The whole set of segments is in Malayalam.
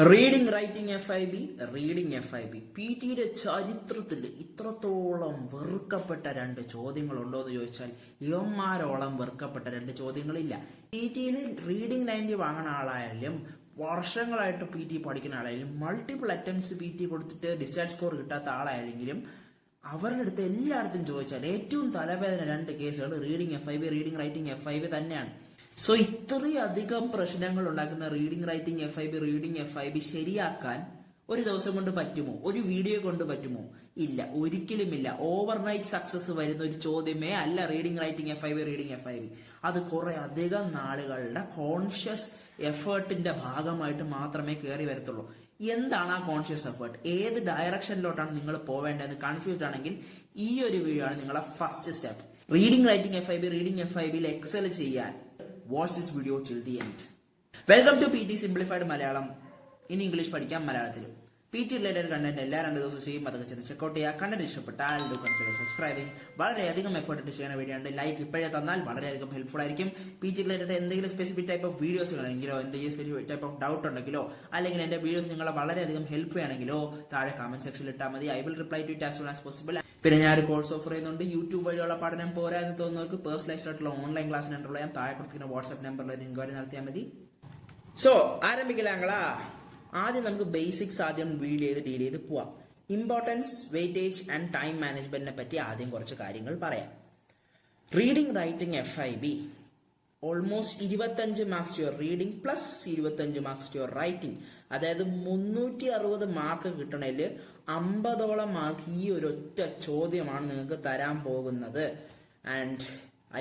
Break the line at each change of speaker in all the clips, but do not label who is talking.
Reading writing F I B P ടിയുടെ ചരിത്രത്തിൽ ഇത്രത്തോളം വെറുക്കപ്പെട്ട രണ്ട് ചോദ്യങ്ങളുണ്ടോ എന്ന് ചോദിച്ചാൽ ഇവന്മാരോളം വെറുക്കപ്പെട്ട രണ്ട് ചോദ്യങ്ങളില്ല. പി ടിയിൽ റീഡിംഗ് 90 വാങ്ങുന്ന ആളായാലും വർഷങ്ങളായിട്ട് പി ടി പഠിക്കുന്ന ആളായാലും മൾട്ടിപ്പിൾ അറ്റംപ്റ്റ്സ് പി ടി കൊടുത്തിട്ട് ഡിസ്ചാർജ് സ്കോർ കിട്ടാത്ത ആളായാലെങ്കിലും അവരുടെ അടുത്ത് എല്ലായിടത്തും ചോദിച്ചാൽ ഏറ്റവും തലവേദന രണ്ട് കേസുകൾ reading F I B, reading writing F I B തന്നെയാണ്. സോ ഇത്രയധികം പ്രശ്നങ്ങൾ ഉണ്ടാക്കുന്ന reading writing F I B ശരിയാക്കാൻ ഒരു ദിവസം കൊണ്ട് പറ്റുമോ? ഒരു വീഡിയോ കൊണ്ട് പറ്റുമോ? ഇല്ല, ഒരിക്കലുമില്ല. ഓവർനൈറ്റ് സക്സസ് വരുന്ന ഒരു ചോദ്യമേ അല്ല reading writing F I B. അത് കുറെ അധികം നാളുകളുടെ കോൺഷ്യസ് എഫേർട്ടിന്റെ ഭാഗമായിട്ട് മാത്രമേ കയറി വരത്തുള്ളൂ. എന്താണ് ആ കോൺഷ്യസ് എഫേർട്ട്? ഏത് ഡയറക്ഷനിലോട്ടാണ് നിങ്ങൾ പോവേണ്ടതെന്ന് കൺഫ്യൂസ്ഡ് ആണെങ്കിൽ ഈ ഒരു വീഡിയോ ആണ് നിങ്ങളെ first step. Reading writing F I ബിയിൽ എക്സൽ ചെയ്യാൻ watch this video till the end. Welcome to PT Simplified Malayalam. ഇനി ഇംഗ്ലീഷ് പഠിക്കാം മലയാളത്തിലും. PT റിലേറ്റഡ് കണ്ടന്റ് എല്ലാ 2 ദിവസം ചെയ്യും. അതൊക്കെ ചെയ്ത് ചെക്കൗട്ട് ചെയ്യുക. കണ്ടന്റ് ഇഷ്ടപ്പെട്ടാൽ കൺസിഡർ സബ്സ്ക്രൈബിംഗ്. വളരെയധികം എഫേർട്ട് ഇട്ട് ചെയ്യുന്ന വീഡിയോ ഉണ്ട്. ലൈക്ക് ഇപ്പോഴേ തന്നാൽ വളരെയധികം ഹെൽപ്ഫുൾ ആയിരിക്കും. PT റിലേറ്റഡ് എന്തെങ്കിലും സ്പെസിഫിക് ടൈപ്പ് ഓഫ് വീഡിയോസ് ആണെങ്കിലോ, എന്തെങ്കിലും സ്പെസിഫിക് ടൈപ്പ് ഓഫ് ഡൗട്ട് ഉണ്ടെങ്കിലോ, അല്ലെങ്കിൽ എന്റെ വീഡിയോസ് നിങ്ങളെ വളരെയധികം ഹെൽപ്പ് ചെയ്യണമെങ്കിലോ താഴെ കമന്റ് സെക്ഷനിൽ ഇട്ടാൽ മതി. I will reply to it as soon as possible. പിന്നെ ഞാൻ ഒരു കോഴ്സ് ഓഫർ ചെയ്യുന്നുണ്ട്. യൂട്യൂബ് വഴിയുള്ള പഠനം പോരാ എന്ന് തോന്നുന്നവർക്ക് പേഴ്സണലൈസ്ഡ് ആയിട്ടുള്ള ഓൺലൈൻ ക്ലാസ്സിന് എൻറോൾ ചെയ്യാം. താഴെ കൊടുത്തിരിക്കുന്ന വാട്സ്ആപ്പ് നമ്പറിൽ എൻക്വയറി നടത്തിയാൽ മതി. സോ ആരംഭിക്കലാങ്ങളാ. ആദ്യം നമുക്ക് ബേസിക്സ് ആദ്യം ഡീൽ ചെയ്ത് പോവാം. ഇമ്പോർട്ടൻസ്, വെയിറ്റേജ് ആൻഡ് ടൈം മാനേജ്മെന്റിനെ പറ്റി ആദ്യം കുറച്ച് കാര്യങ്ങൾ പറയാം. Reading writing F I B almost 25 marks to your reading plus 25 marks to your writing. അതായത് 360 മാർക്ക് കിട്ടണേല് 50ഓളം മാർക്ക് ഈ ഒരു ഒറ്റ ചോദ്യമാണ് നിങ്ങൾക്ക് തരാൻ പോകുന്നത്. And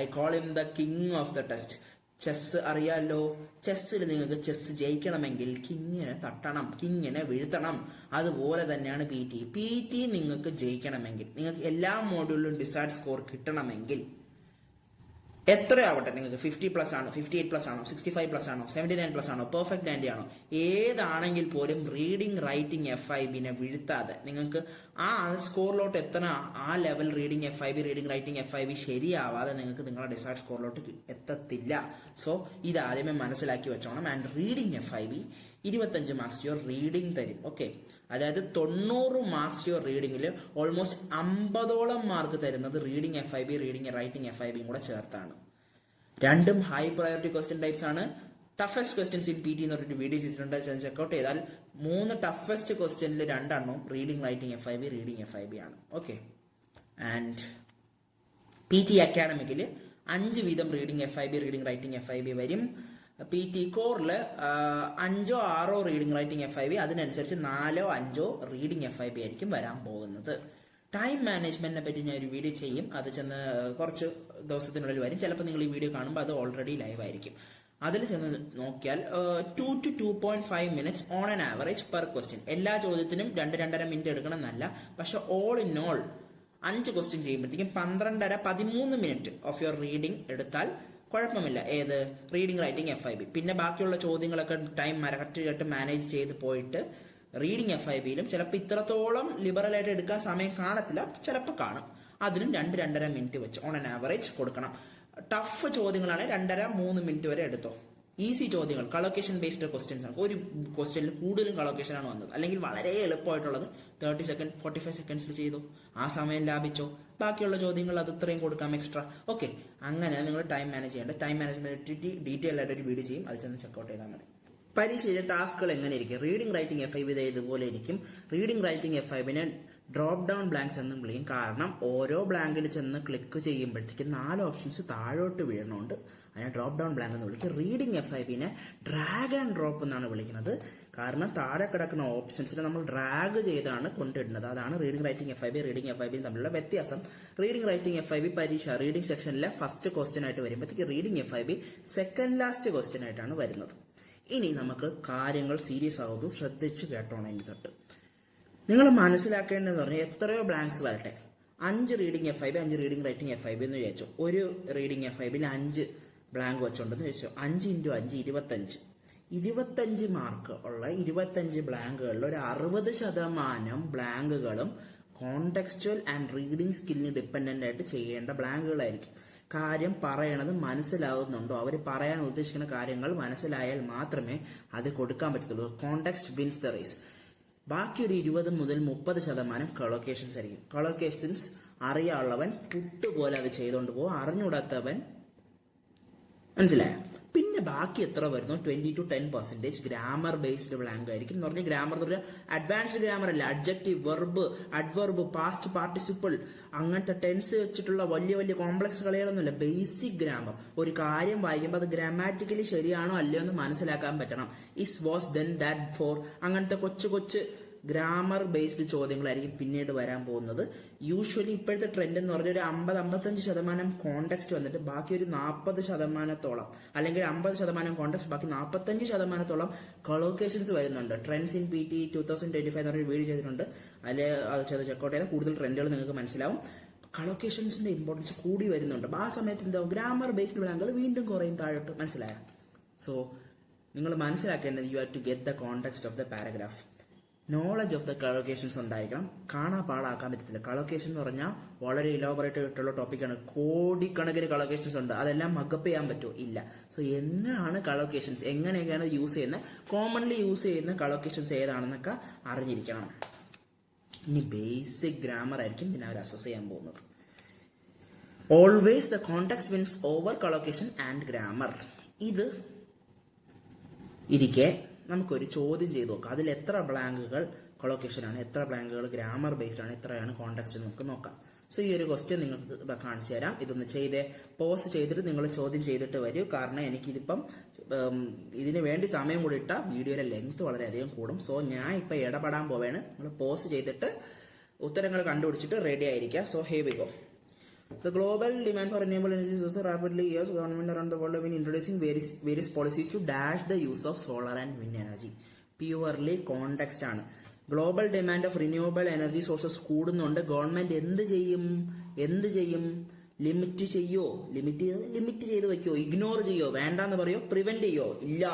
I call him the king of the test. Chess അറിയാലോ. ചെസ്സിൽ നിങ്ങൾക്ക് ചെസ് ജയിക്കണമെങ്കിൽ കിങ്ങിനെ തട്ടണം, കിങ്ങിനെ വീഴ്ത്തണം. അതുപോലെ തന്നെയാണ് പി ടി നിങ്ങൾക്ക് ജയിക്കണമെങ്കിൽ, നിങ്ങൾക്ക് എല്ലാ മോഡ്യൂളിലും ഡിസൈഡ് സ്കോർ കിട്ടണമെങ്കിൽ എത്രയാവട്ടെ, നിങ്ങൾക്ക് 50+ ആണോ, 58+ ആണോ, 65+ ആണോ, 79+ ആണോ, പെർഫെക്റ്റ് 90 ആണോ, ഏതാണെങ്കിൽ പോലും റീഡിംഗ് റൈറ്റിംഗ് എഫ് ഐ ബിനെ വീഴ്ത്താതെ നിങ്ങൾക്ക് ആ സ്കോറിലോട്ട് എത്തണം. ആ level reading writing F I B ശരിയാവാതെ നിങ്ങൾക്ക് നിങ്ങളുടെ ഡിസൈഡ് സ്കോറിലോട്ട് എത്തത്തില്ല. സോ ഇത് ആദ്യമേ മനസ്സിലാക്കി വെച്ചോണം. And reading F I B 25 marks to your reading തരും. ഓക്കെ, അതായത് 90 മാർക്സ് ടു യുവർ റീഡിംഗിൽ ഓൾമോസ്റ്റ് 50ഓളം മാർക്ക് തരുന്നത് reading F I B, reading writing F I ബിയും കൂടെ ചേർത്താണ്. രണ്ടും ഹൈ പ്രയോറിറ്റി ക്വസ്റ്റ്യൻ ടൈപ്സ് ആണ്. Toughest questions in P T എന്ന് പറഞ്ഞിട്ട് വീഡിയോ ചെയ്തിട്ടുണ്ട്. ചെക്കൗട്ട് ചെയ്താൽ 3 ടഫസ്റ്റ് ക്വസ്റ്റ്യനിൽ 2 reading writing F I B ആണ്. ഓക്കെ, ആൻഡ് പി ടി അക്കാഡമിക്കിൽ 5 വീതം reading F I B, reading writing F I B വരും. പി ടി കോറിൽ 5ഓ 6ഓ reading writing F I B, അതിനനുസരിച്ച് 4ഓ 5ഓ റീഡിംഗ് എഫ് ഐ ബി ആയിരിക്കും വരാൻ പോകുന്നത്. ടൈം മാനേജ്മെന്റിനെ പറ്റി ഞാൻ ഒരു വീഡിയോ ചെയ്യും. അത് ചെന്ന് കുറച്ച് ദിവസത്തിനുള്ളിൽ വരും. ചിലപ്പോൾ നിങ്ങൾ ഈ വീഡിയോ കാണുമ്പോൾ അത് ഓൾറെഡി ലൈവ് ആയിരിക്കും. അതിൽ ചെന്ന് നോക്കിയാൽ 2 to 2.5 minutes on an average per question. എല്ലാ ചോദ്യത്തിനും 2-2.5 മിനിറ്റ് എടുക്കണം എന്നല്ല, പക്ഷെ ഓൾ ഇൻ ഓൾ 5 ക്വസ്റ്റ്യൻ ചെയ്യുമ്പോഴത്തേക്കും 12-13 മിനിറ്റ് ഓഫ് യുവർ റീഡിംഗ് എടുത്താൽ കുഴപ്പമില്ല. ഏത് reading writing F I B. പിന്നെ ബാക്കിയുള്ള ചോദ്യങ്ങളൊക്കെ ടൈം കറക്റ്റായിട്ട് മാനേജ് ചെയ്ത് പോയിട്ട് റീഡിംഗ് എഫ് ഐ ബിയിലും ചിലപ്പോൾ ഇത്രത്തോളം ലിബറൽ ആയിട്ട് എടുക്കാൻ സമയം കാണത്തില്ല, ചിലപ്പോൾ കാണും. അതിനും 2-2.5 മിനിറ്റ് വെച്ച് ഓൺ ആൻ ആവറേജ് കൊടുക്കണം. ടഫ് ചോദ്യങ്ങളാണ് 2.5-3 മിനിറ്റ് വരെ എടുത്തോ. ഈസി ചോദ്യങ്ങൾ, കളൊക്കേഷൻ ബേസ്ഡ് ക്വസ്റ്റ്യൻസ് ആണ്. ഒരു ക്വസ്റ്റ്യനിൽ കൂടുതലും കളൊക്കേഷൻ ആണ് വന്നത്. അല്ലെങ്കിൽ വളരെ എളുപ്പമായിട്ടുള്ളത് 30 സെക്കൻഡ് 45 സെക്കൻഡ്സിൽ ചെയ്തോ, ആ സമയം ലാഭിച്ചോ. ബാക്കിയുള്ള ചോദ്യങ്ങൾ അത് ഇത്രയും കൊടുക്കാം എക്സ്ട്രാ. ഓക്കെ, അങ്ങനെ നിങ്ങൾ ടൈം മാനേജ് ചെയ്യേണ്ടത്. ടൈം മാനേജ്മെന്റ് ഡീറ്റെയിൽ ആയിട്ട് ഒരു വീഡിയോ ചെയ്യും, അത് ചെന്ന് ചെക്കൗട്ട് ചെയ്താൽ മതി. പരീക്ഷയിലെ ടാസ്കുകൾ എങ്ങനെ ഇരിക്കും? Reading writing F I B ഇതുപോലെ ഇരിക്കും. റീഡിംഗ് റൈറ്റിംഗ് എഫ് ഐ ബിനെ ഡ്രോപ്പ് ഡൗൺ ബ്ലാങ്ക്സ് എന്നും വിളിക്കും. കാരണം ഓരോ ബ്ലാങ്കിൽ ചെന്ന് ക്ലിക്ക് ചെയ്യുമ്പോഴത്തേക്കും 4 ഓപ്ഷൻസ് താഴോട്ട് വീഴണമുണ്ട്. അതിനെ ഡ്രോപ്പ് ഡൗൺ ബ്ലാങ്ക് എന്ന് വിളിക്കും. റീഡിംഗ് എഫ് ഐ ബിനെ ഡ്രാഗ് ആൻഡ് ഡ്രോപ്പ് എന്നാണ് വിളിക്കുന്നത്. കാരണം താഴെ കിടക്കുന്ന ഓപ്ഷൻസിനെ നമ്മൾ ഡ്രാഗ് ചെയ്താണ് കൊണ്ടിടുന്നത്. അതാണ് റീഡിംഗ് റൈറ്റിംഗ് എഫ് ഐ ബിയും തമ്മിലുള്ള വ്യത്യാസം. Reading writing F I B പരീക്ഷ റീഡിംഗ് സെക്ഷനിലെ ഫസ്റ്റ് ക്വസ്റ്റ്യൻ ആയിട്ട് വരുമ്പോഴത്തേക്ക് reading F I B second last question ആയിട്ടാണ് വരുന്നത്. ഇനി നമുക്ക് കാര്യങ്ങൾ സീരിയസ് ആവുന്നു, ശ്രദ്ധിച്ച് കേട്ടോണം. ഇനി തൊട്ട് നിങ്ങൾ മനസ്സിലാക്കേണ്ടതെന്ന് പറഞ്ഞാൽ എത്രയോ ബ്ലാങ്ക്സ് വരട്ടെ. 5 reading F I B, 5 reading writing F I B എന്ന് വിചാരിച്ചു. ഒരു റീഡിംഗ് എഫ് ഐ ബിയിൽ 5 ബ്ലാങ്ക് വെച്ചോണ്ടെന്ന് ചോദിച്ചു. 5 × 5 25 മാർക്ക് ഉള്ള 25 ബ്ലാങ്കുകളിൽ ഒരു 60% ബ്ലാങ്കുകളും കോണ്ടെക്സ്റ്റുവൽ ആൻഡ് റീഡിംഗ് സ്കില്ലിന് ഡിപ്പെൻഡന്റ് ആയിട്ട് ചെയ്യേണ്ട ബ്ലാങ്കുകളായിരിക്കും. കാര്യം പറയണത് മനസ്സിലാവുന്നുണ്ടോ, അവർ പറയാൻ ഉദ്ദേശിക്കുന്ന കാര്യങ്ങൾ മനസ്സിലായാൽ മാത്രമേ അത് കൊടുക്കാൻ പറ്റത്തുള്ളൂ. Context wins the race. ബാക്കി ഒരു 20 മുതൽ 30% കൊളോക്കേഷൻസ് ആയിരിക്കും. കൊളോക്കേഷൻസ് അറിയാനുള്ളവൻ പുട്ടുപോലെ അത് ചെയ്തുകൊണ്ട് പോകും, അറിഞ്ഞുകൂടാത്തവൻ മനസ്സിലായോ. പിന്നെ ബാക്കി എത്ര വരുന്നു? 20 to 10% ഗ്രാമർ ബേസ്ഡ് ബ്ലാങ്ക് ആയിരിക്കും. എന്ന് പറഞ്ഞാൽ ഗ്രാമർ എന്ന് പറഞ്ഞാൽ അഡ്വാൻസ്ഡ് ഗ്രാമർ അല്ല, adjective, verb, adverb, past participle, അങ്ങനത്തെ ടെൻസ് വെച്ചിട്ടുള്ള വലിയ വലിയ കോംപ്ലക്സ് കളികളൊന്നുമില്ല. Basic grammar. ഒരു കാര്യം വായിക്കുമ്പോൾ അത് ഗ്രാമാറ്റിക്കലി ശരിയാണോ അല്ലയോ എന്ന് മനസ്സിലാക്കാൻ പറ്റണം. Is, was, then, that, for, അങ്ങനത്തെ കൊച്ചു കൊച്ചു ഗ്രാമർ ബേസ്ഡ് ചോദ്യങ്ങളായിരിക്കും പിന്നീട് വരാൻ പോകുന്നത്. യൂഷ്വലി ഇപ്പോഴത്തെ ട്രെൻഡ് എന്ന് പറഞ്ഞാൽ ഒരു 50-55% കോണ്ടെക്സ്റ്റ് വന്നിട്ട് ബാക്കി ഒരു 40% അല്ലെങ്കിൽ 50% കോണ്ടെക്സ്റ്റ്, ബാക്കി 45% കൊളോക്കേഷൻസ് വരുന്നുണ്ട്. ട്രെൻഡ്സ് ഇൻ PT 2025 എന്ന് പറഞ്ഞൊരു വീഡിയോ ചെയ്തിട്ടുണ്ട്. അതിൽ അത് ചെക്കൗട്ട് ചെയ്താൽ കൂടുതൽ ട്രെൻഡുകൾ നിങ്ങൾക്ക് മനസ്സിലാവും. കൊളോക്കേഷൻസിന്റെ ഇമ്പോർട്ടൻസ് കൂടി വരുന്നുണ്ട്. ആ സമയത്ത് എന്താ ഗ്രാമർ ബേസ്ഡ് ബ്ലാങ്കുകൾ വീണ്ടും കുറയും താഴോട്ട്. മനസ്സിലായോ? സോ നിങ്ങൾ മനസ്സിലാക്കേണ്ടത് you have to get the context of the paragraph. Knowledge of the collocations ഉണ്ടായിരിക്കണം. കാണാൻ പാടാക്കാൻ പറ്റത്തില്ല. കളോക്കേഷൻ എന്ന് പറഞ്ഞാൽ വളരെ ഇലോബറേറ്റ് ആയിട്ടുള്ള ടോപ്പിക്കാണ്. കോടിക്കണക്കിന് കളോക്കേഷൻസ് ഉണ്ട്. അതെല്ലാം മഗപ്പ് ചെയ്യാൻ പറ്റുമോ? ഇല്ല. സോ എങ്ങനെയാണ് കളോക്കേഷൻസ്, എങ്ങനെയൊക്കെയാണ് യൂസ് ചെയ്യുന്നത്, കോമൺലി യൂസ് ചെയ്യുന്ന കളോക്കേഷൻസ് ഏതാണെന്നൊക്കെ അറിഞ്ഞിരിക്കണം. ഇനി ബേസിക് ഗ്രാമർ ആയിരിക്കും പിന്നെ അവർ അസസ് ചെയ്യാൻ പോകുന്നത്. Always the context wins over collocation and grammar. ഇത് ഇരിക്കെ നമുക്കൊരു ചോദ്യം ചെയ്ത് നോക്കാം. അതിൽ എത്ര ബ്ലാങ്കുകൾ കൊളോക്കേഷൻ ആണ്, എത്ര ബ്ലാങ്കുകൾ ഗ്രാമർ ബേസ്ഡ് ആണ്, എത്രയാണ് കോണ്ടെക്സ്റ്റ് നമുക്ക് നോക്കാം. സോ ഈ ഒരു ക്വസ്റ്റ്യൻ നിങ്ങൾക്ക് കാണിച്ചു തരാം. ഇതൊന്ന് ചെയ്തേ, പോസ്റ്റ് ചെയ്തിട്ട് നിങ്ങൾ ചോദ്യം ചെയ്തിട്ട് വരൂ. കാരണം എനിക്കിതിപ്പം ഇതിന് വേണ്ടി സമയം കൂടി ഇട്ടാൽ വീഡിയോയുടെ ലെങ്ത് വളരെയധികം കൂടും. സോ ഞാൻ ഇപ്പം ഇടപെടാൻ പോവുകയാണ്. നിങ്ങൾ പോസ്റ്റ് ചെയ്തിട്ട് ഉത്തരങ്ങൾ കണ്ടുപിടിച്ചിട്ട് റെഡി ആയിരിക്കുക. So hey we go. The global demand for renewable energy is also rapidly as government around the world have been introducing various policies to dash the use of solar and wind energy. Purely context ആണ്. Global demand of renewable energy sources കൂടുന്നുണ്ട്. ഗവൺമെന്റ് എന്ത് ചെയ്യും? ലിമിറ്റ് ചെയ്യോ? ലിമിറ്റ് ചെയ്ത് വെക്കോ? ഇഗ്നോർ ചെയ്യോ? വേണ്ടാന്ന് പറയോ? പ്രിവെന്റ് ചെയ്യോ? ഇല്ല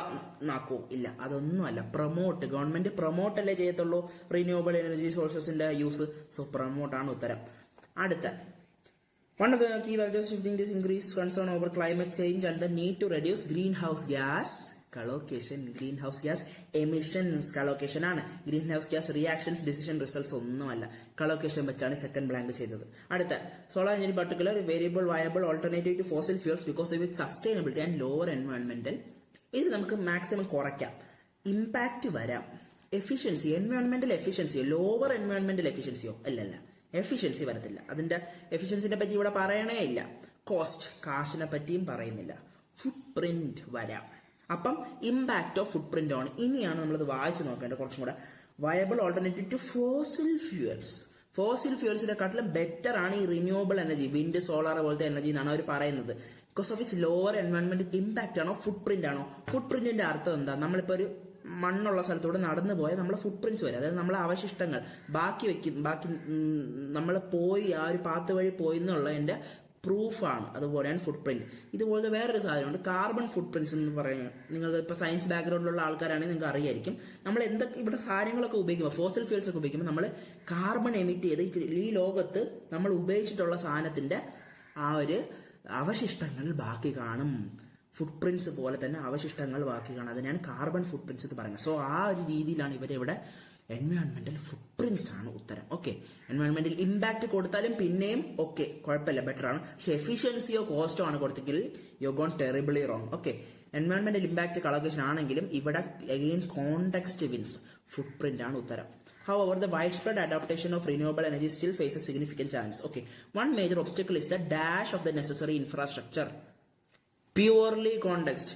എന്നാക്കോ? ഇല്ല, അതൊന്നുമല്ല. പ്രൊമോട്ട്. ഗവൺമെന്റ് പ്രൊമോട്ട് അല്ലേ ചെയ്യത്തുള്ളൂ റിന്യൂവബിൾ എനർജി സോഴ്സസിന്റെ യൂസ്. സോ പ്രൊമോട്ടാണ് ഉത്തരം. അടുത്ത one of the key factors shifting this increased concern over climate change and the need to reduce greenhouse gas collocation, greenhouse gas emissions collocation ആണ്. greenhouse gas reactions decision results ഒന്നുമല്ല. collocation വെച്ചാണ് സെക്കൻഡ് ബ്ലാങ്ക് ചെയ്തത്. അടുത്ത solar energy particular variable viable alternative to fossil fuels because of its sustainability and lower environmental. ഇത് നമുക്ക് മാക്സിമം കുറയ്ക്കാം. ഇമ്പാക്റ്റ് വരാം. എഫിഷ്യൻസി, എൻവയോൺമെന്റൽ എഫിഷ്യൻസിയോ ലോവർ എൻവയോൺമെന്റൽ എഫിഷ്യൻസിയോ? അല്ലല്ല, എഫിഷ്യൻസി വരത്തില്ല. അതിന്റെ എഫിഷ്യൻസിനെ പറ്റി ഇവിടെ പറയണേ ഇല്ല. കോസ്റ്റ്, കാശിനെ പറ്റിയും പറയുന്നില്ല. ഫുട് പ്രിന്റ് വരാം. അപ്പം ഇമ്പാക്ട് ഓഫ് ഫുട് പ്രിന്റ് ആണ്. ഇനിയാണ് നമ്മളത് വായിച്ചു നോക്കേണ്ടത് കുറച്ചും കൂടെ. Viable alternative to fossil fuels. Fossil ഫ്യൂവൽസിനെക്കാട്ടിലും ബെറ്റർ ആണ് ഈ റിന്യൂവബിൾ എനർജി, വിൻഡ്, സോളാർ പോലത്തെ എനർജി എന്നാണ് അവർ പറയുന്നത്. ബിക്കോസ് ഓഫ് ഇറ്റ്സ് ലോവർ എൻവയോൺമെന്റൽ ഇമ്പാക്ട് ആണോ, ഫുട് പ്രിന്റ് ആണോ? ഫുട് പ്രിന്റിന്റെ അർത്ഥം എന്താ? നമ്മളിപ്പോ ഒരു മണ്ണുള്ള സ്ഥലത്തൂടെ നടന്നു പോയാൽ നമ്മളെ ഫുട് പ്രിന്റ്സ് വരും. അതായത് നമ്മളെ അവശിഷ്ടങ്ങൾ ബാക്കി നമ്മൾ പോയി ആ ഒരു പാത്ത് വഴി പോയി എന്നുള്ളതിന്റെ പ്രൂഫാണ്. അതുപോലെയാണ് ഫുട് പ്രിന്റ്. ഇതുപോലെ വേറൊരു സാധനമുണ്ട്, കാർബൺ ഫുട് പ്രിന്റ്സ് എന്ന് പറയുന്നത്. നിങ്ങൾ ഇപ്പൊ സയൻസ് ബാക്ക്ഗ്രൗണ്ടിലുള്ള ആൾക്കാരാണെങ്കിൽ നിങ്ങൾക്ക് അറിയായിരിക്കും. നമ്മൾ എന്തൊക്കെ ഇവിടെ സാധനങ്ങളൊക്കെ ഉപയോഗിക്കുമ്പോൾ, ഫോസിൽ ഫ്യൂൽസ് ഒക്കെ ഉപയോഗിക്കുമ്പോൾ നമ്മൾ കാർബൺ എമിറ്റ് ചെയ്ത് ഈ ലോകത്ത് നമ്മൾ ഉപയോഗിച്ചിട്ടുള്ള സാധനത്തിന്റെ ആ ഒരു അവശിഷ്ടങ്ങൾ ബാക്കി കാണും. ഫുട് പ്രിന്റ്സ് പോലെ തന്നെ അവശിഷ്ടങ്ങൾ ബാക്കി കാണാം. അതിനാണ് കാർബൺ ഫുട് പ്രിന്റ്സ് എന്ന് പറയുന്നത്. സോ ആ ഒരു രീതിയിലാണ് ഇവരിവിടെ എൻവയോൺമെന്റൽ ഫുട് പ്രിന്റ്സ് ആണ് ഉത്തരം. ഓക്കെ, എൻവയോൺമെന്റൽ ഇമ്പാക്ട് കൊടുത്താലും പിന്നെയും ഓക്കെ, കുഴപ്പമില്ല, ബെറ്റർ ആണ്. പക്ഷെ എഫിഷ്യൻസിയോ കോസ്റ്റോ ആണ് കൊടുത്തെങ്കിൽ you gone terribly wrong. Okay, എൻവയോൺമെന്റൽ ഇമ്പാക്ട് കളോക്കേഷൻ ആണെങ്കിലും ഇവിടെ again context wins. Footprint ആണ് ഉത്തരം. However, the widespread adaptation of renewable energy still faces significant challenges. Okay, one major obstacle is the dash of the necessary infrastructure. Purely context.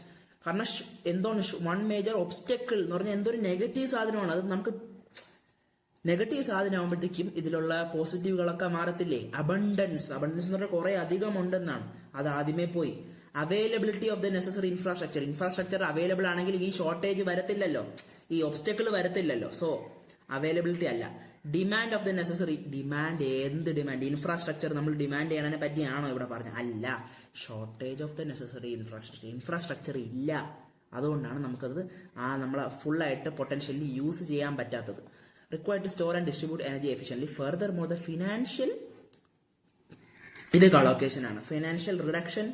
കാരണം എന്താണ് വൺ മേജർ ഒബ്സ്റ്റക്കിൾ എന്ന് പറഞ്ഞാൽ എന്തൊരു നെഗറ്റീവ് സാധനമാണ്. അത് നമുക്ക് നെഗറ്റീവ് സാധനമാകുമ്പോഴത്തേക്കും ഇതിലുള്ള പോസിറ്റീവുകളൊക്കെ മാറത്തില്ലേ. അബണ്ടൻസ് എന്ന് പറഞ്ഞാൽ കുറെ അധികം ഉണ്ടെന്നാണ്. അത് ആദ്യമേ പോയി. Availability of the necessary infrastructure available ആണെങ്കിൽ ഈ ഷോർട്ടേജ് വരത്തില്ലല്ലോ, ഈ ഒബ്സ്റ്റക്കിൾ വരത്തില്ലല്ലോ. സോ അവൈലബിലിറ്റി അല്ല. Demand of the necessary, demand, എന്ത് ഡിമാൻഡ്? ഇൻഫ്രാസ്ട്രക്ചർ നമ്മൾ ഡിമാൻഡ് ചെയ്യണതിനെ പറ്റിയാണോ ഇവിടെ പറഞ്ഞത്? അല്ല. Shortage of the necessary infrastructure ഇല്ല. അതുകൊണ്ടാണ് നമുക്കത് നമ്മളെ ഫുള്ളായിട്ട് പൊട്ടൻഷ്യലി യൂസ് ചെയ്യാൻ പറ്റാത്തത്. Required to store and distribute energy efficiently. Furthermore the financial ഇത് കളോക്കേഷൻ ആണ്. ഫിനാൻഷ്യൽ റിഡക്ഷൻ,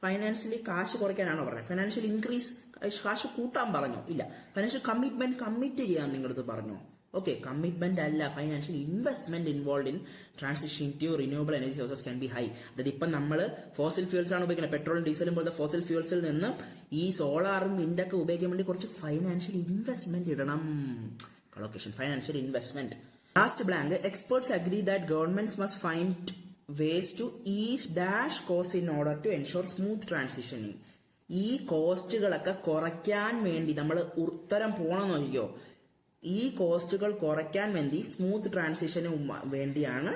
ഫൈനാൻഷ്യലി കാശ് കുറയ്ക്കാനാണോ പറഞ്ഞത്? ഫൈനാൻഷ്യൽ ഇൻക്രീസ്, കാശ് കൂട്ടാൻ പറഞ്ഞോ? ഇല്ല. ഫൈനാൻഷ്യൽ കമ്മിറ്റ്മെന്റ് കമ്മിറ്റ് ചെയ്യാൻ നിങ്ങളടുത്ത് പറഞ്ഞോ? ഓക്കെ, കമ്മിറ്റ്മെന്റ് അല്ല, financial investment involve in transition to renewable energy sources can be high. അതായത് ഇപ്പം നമ്മൾ ഫോസിൽ ഫ്യൂൽസ് ആണ് ഉപയോഗിക്കുന്നത്, പെട്രോളും ഡീസലും പോലത്തെ ഫോസിൽ ഫ്യൂൽസിൽ നിന്ന് ഈ സോളാറും വിൻഡൊക്കെ ഉപയോഗിക്കാൻ വേണ്ടി കുറച്ച് ഫൈനാൻഷ്യൽ ഇൻവെസ്റ്റ്മെന്റ് ഇടണം. Collocation, financial investment. Last blank, experts agree that governments must find ways to ease dash cost in order to ensure smooth ട്രാൻസിഷനിങ്. ഈ കോസ്റ്റുകളൊക്കെ കുറയ്ക്കാൻ വേണ്ടി നമ്മൾ ഉത്തരം പോകണമെന്ന് നോക്കിയോ. ഈ കോസ്റ്റുകൾ കുറയ്ക്കാൻ വേണ്ടി സ്മൂത്ത് ട്രാൻസിഷന് വേണ്ടിയാണ്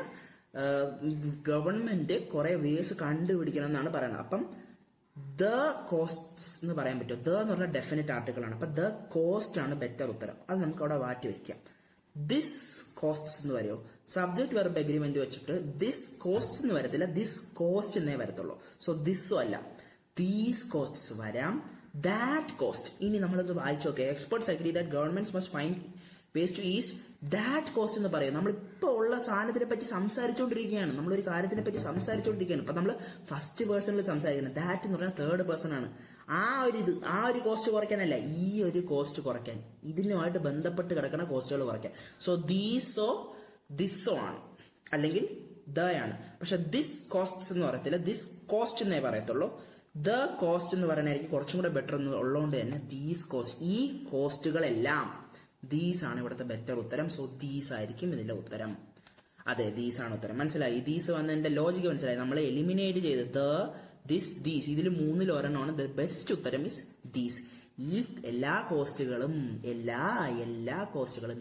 ഗവൺമെന്റ് കുറെ വേസ് കണ്ടുപിടിക്കണം എന്നാണ് പറയുന്നത്. അപ്പം ദ കോസ്റ്റ്സ് എന്ന് പറയാൻ പറ്റുമോ? ദ എന്ന് പറഞ്ഞാൽ ഡെഫിനറ്റ് ആർട്ടിക്കിൾ ആണ്. അപ്പൊ ദ കോസ്റ്റ് ആണ് ബെറ്റർ ഉത്തരം. അത് നമുക്ക് അവിടെ മാറ്റി വെക്കാം. ദിസ് കോസ്റ്റ്സ് എന്ന് പറയുമോ? സബ്ജക്ട് വെർബ് എഗ്രിമെന്റ് വെച്ചിട്ട് ദിസ് കോസ്റ്റ് എന്ന് വരത്തില്ല, ദിസ് കോസ്റ്റ് എന്നേ വരത്തുള്ളൂ. സോ ദിസും അല്ല, ദീസ് കോസ്റ്റ്സ് വരാം, ദാറ്റ് കോസ്റ്റ്. ഇനി നമ്മളത് വായിച്ചു നോക്കുക. Experts agri that governments must find ways to is that cost എന്ന് പറയും. നമ്മളിപ്പോൾ ഉള്ള സാധനത്തിനെ പറ്റി സംസാരിച്ചുകൊണ്ടിരിക്കുകയാണ്, നമ്മളൊരു കാര്യത്തിനെ പറ്റി സംസാരിച്ചുകൊണ്ടിരിക്കുകയാണ്. അപ്പൊ നമ്മൾ ഫസ്റ്റ് പേഴ്സണിൽ സംസാരിക്കണം. ദാറ്റ് എന്ന് പറഞ്ഞാൽ തേർഡ് പേഴ്സൺ ആണ്. ആ ഒരു കോസ്റ്റ് കുറയ്ക്കാനല്ല, ഈ ഒരു കോസ്റ്റ് കുറയ്ക്കാൻ, ഇതിനുമായിട്ട് ബന്ധപ്പെട്ട് കിടക്കുന്ന കോസ്റ്റുകൾ കുറയ്ക്കാൻ. സോ ദീസോ ദിസോ ആണ്, അല്ലെങ്കിൽ ദ ആണ്. പക്ഷെ ദിസ് കോസ്റ്റ്സ് എന്ന് പറയത്തില്ല, ദിസ് കോസ്റ്റ് എന്നേ പറയത്തുള്ളൂ. ദ കോസ്റ്റ് എന്ന് പറയുന്നതായിരിക്കും കുറച്ചും കൂടെ ബെറ്റർ എന്ന് ഉള്ളതുകൊണ്ട് തന്നെ ദീസ് കോസ്റ്റ്, ഈ കോസ്റ്റുകളെല്ലാം, ദീസ് ആണ് ഇവിടുത്തെ ബെറ്റർ ഉത്തരം. സോ ദീസ് ആയിരിക്കും ഇതിന്റെ ഉത്തരം. അതെ, ദീസ് ആണ് ഉത്തരം. മനസ്സിലായി? ദീസ് വന്നതിന്റെ ലോജിക്ക് മനസ്സിലായി. നമ്മൾ എലിമിനേറ്റ് ചെയ്ത് ദ, ദിസ്, ദീസ്, ഇതിൽ മൂന്നിൽ ഒരെണ്ണമാണ്. ദ ബെസ്റ്റ് ഉത്തരം ഇസ് ദീസ്. ഈ എല്ലാ കോസ്റ്റുകളും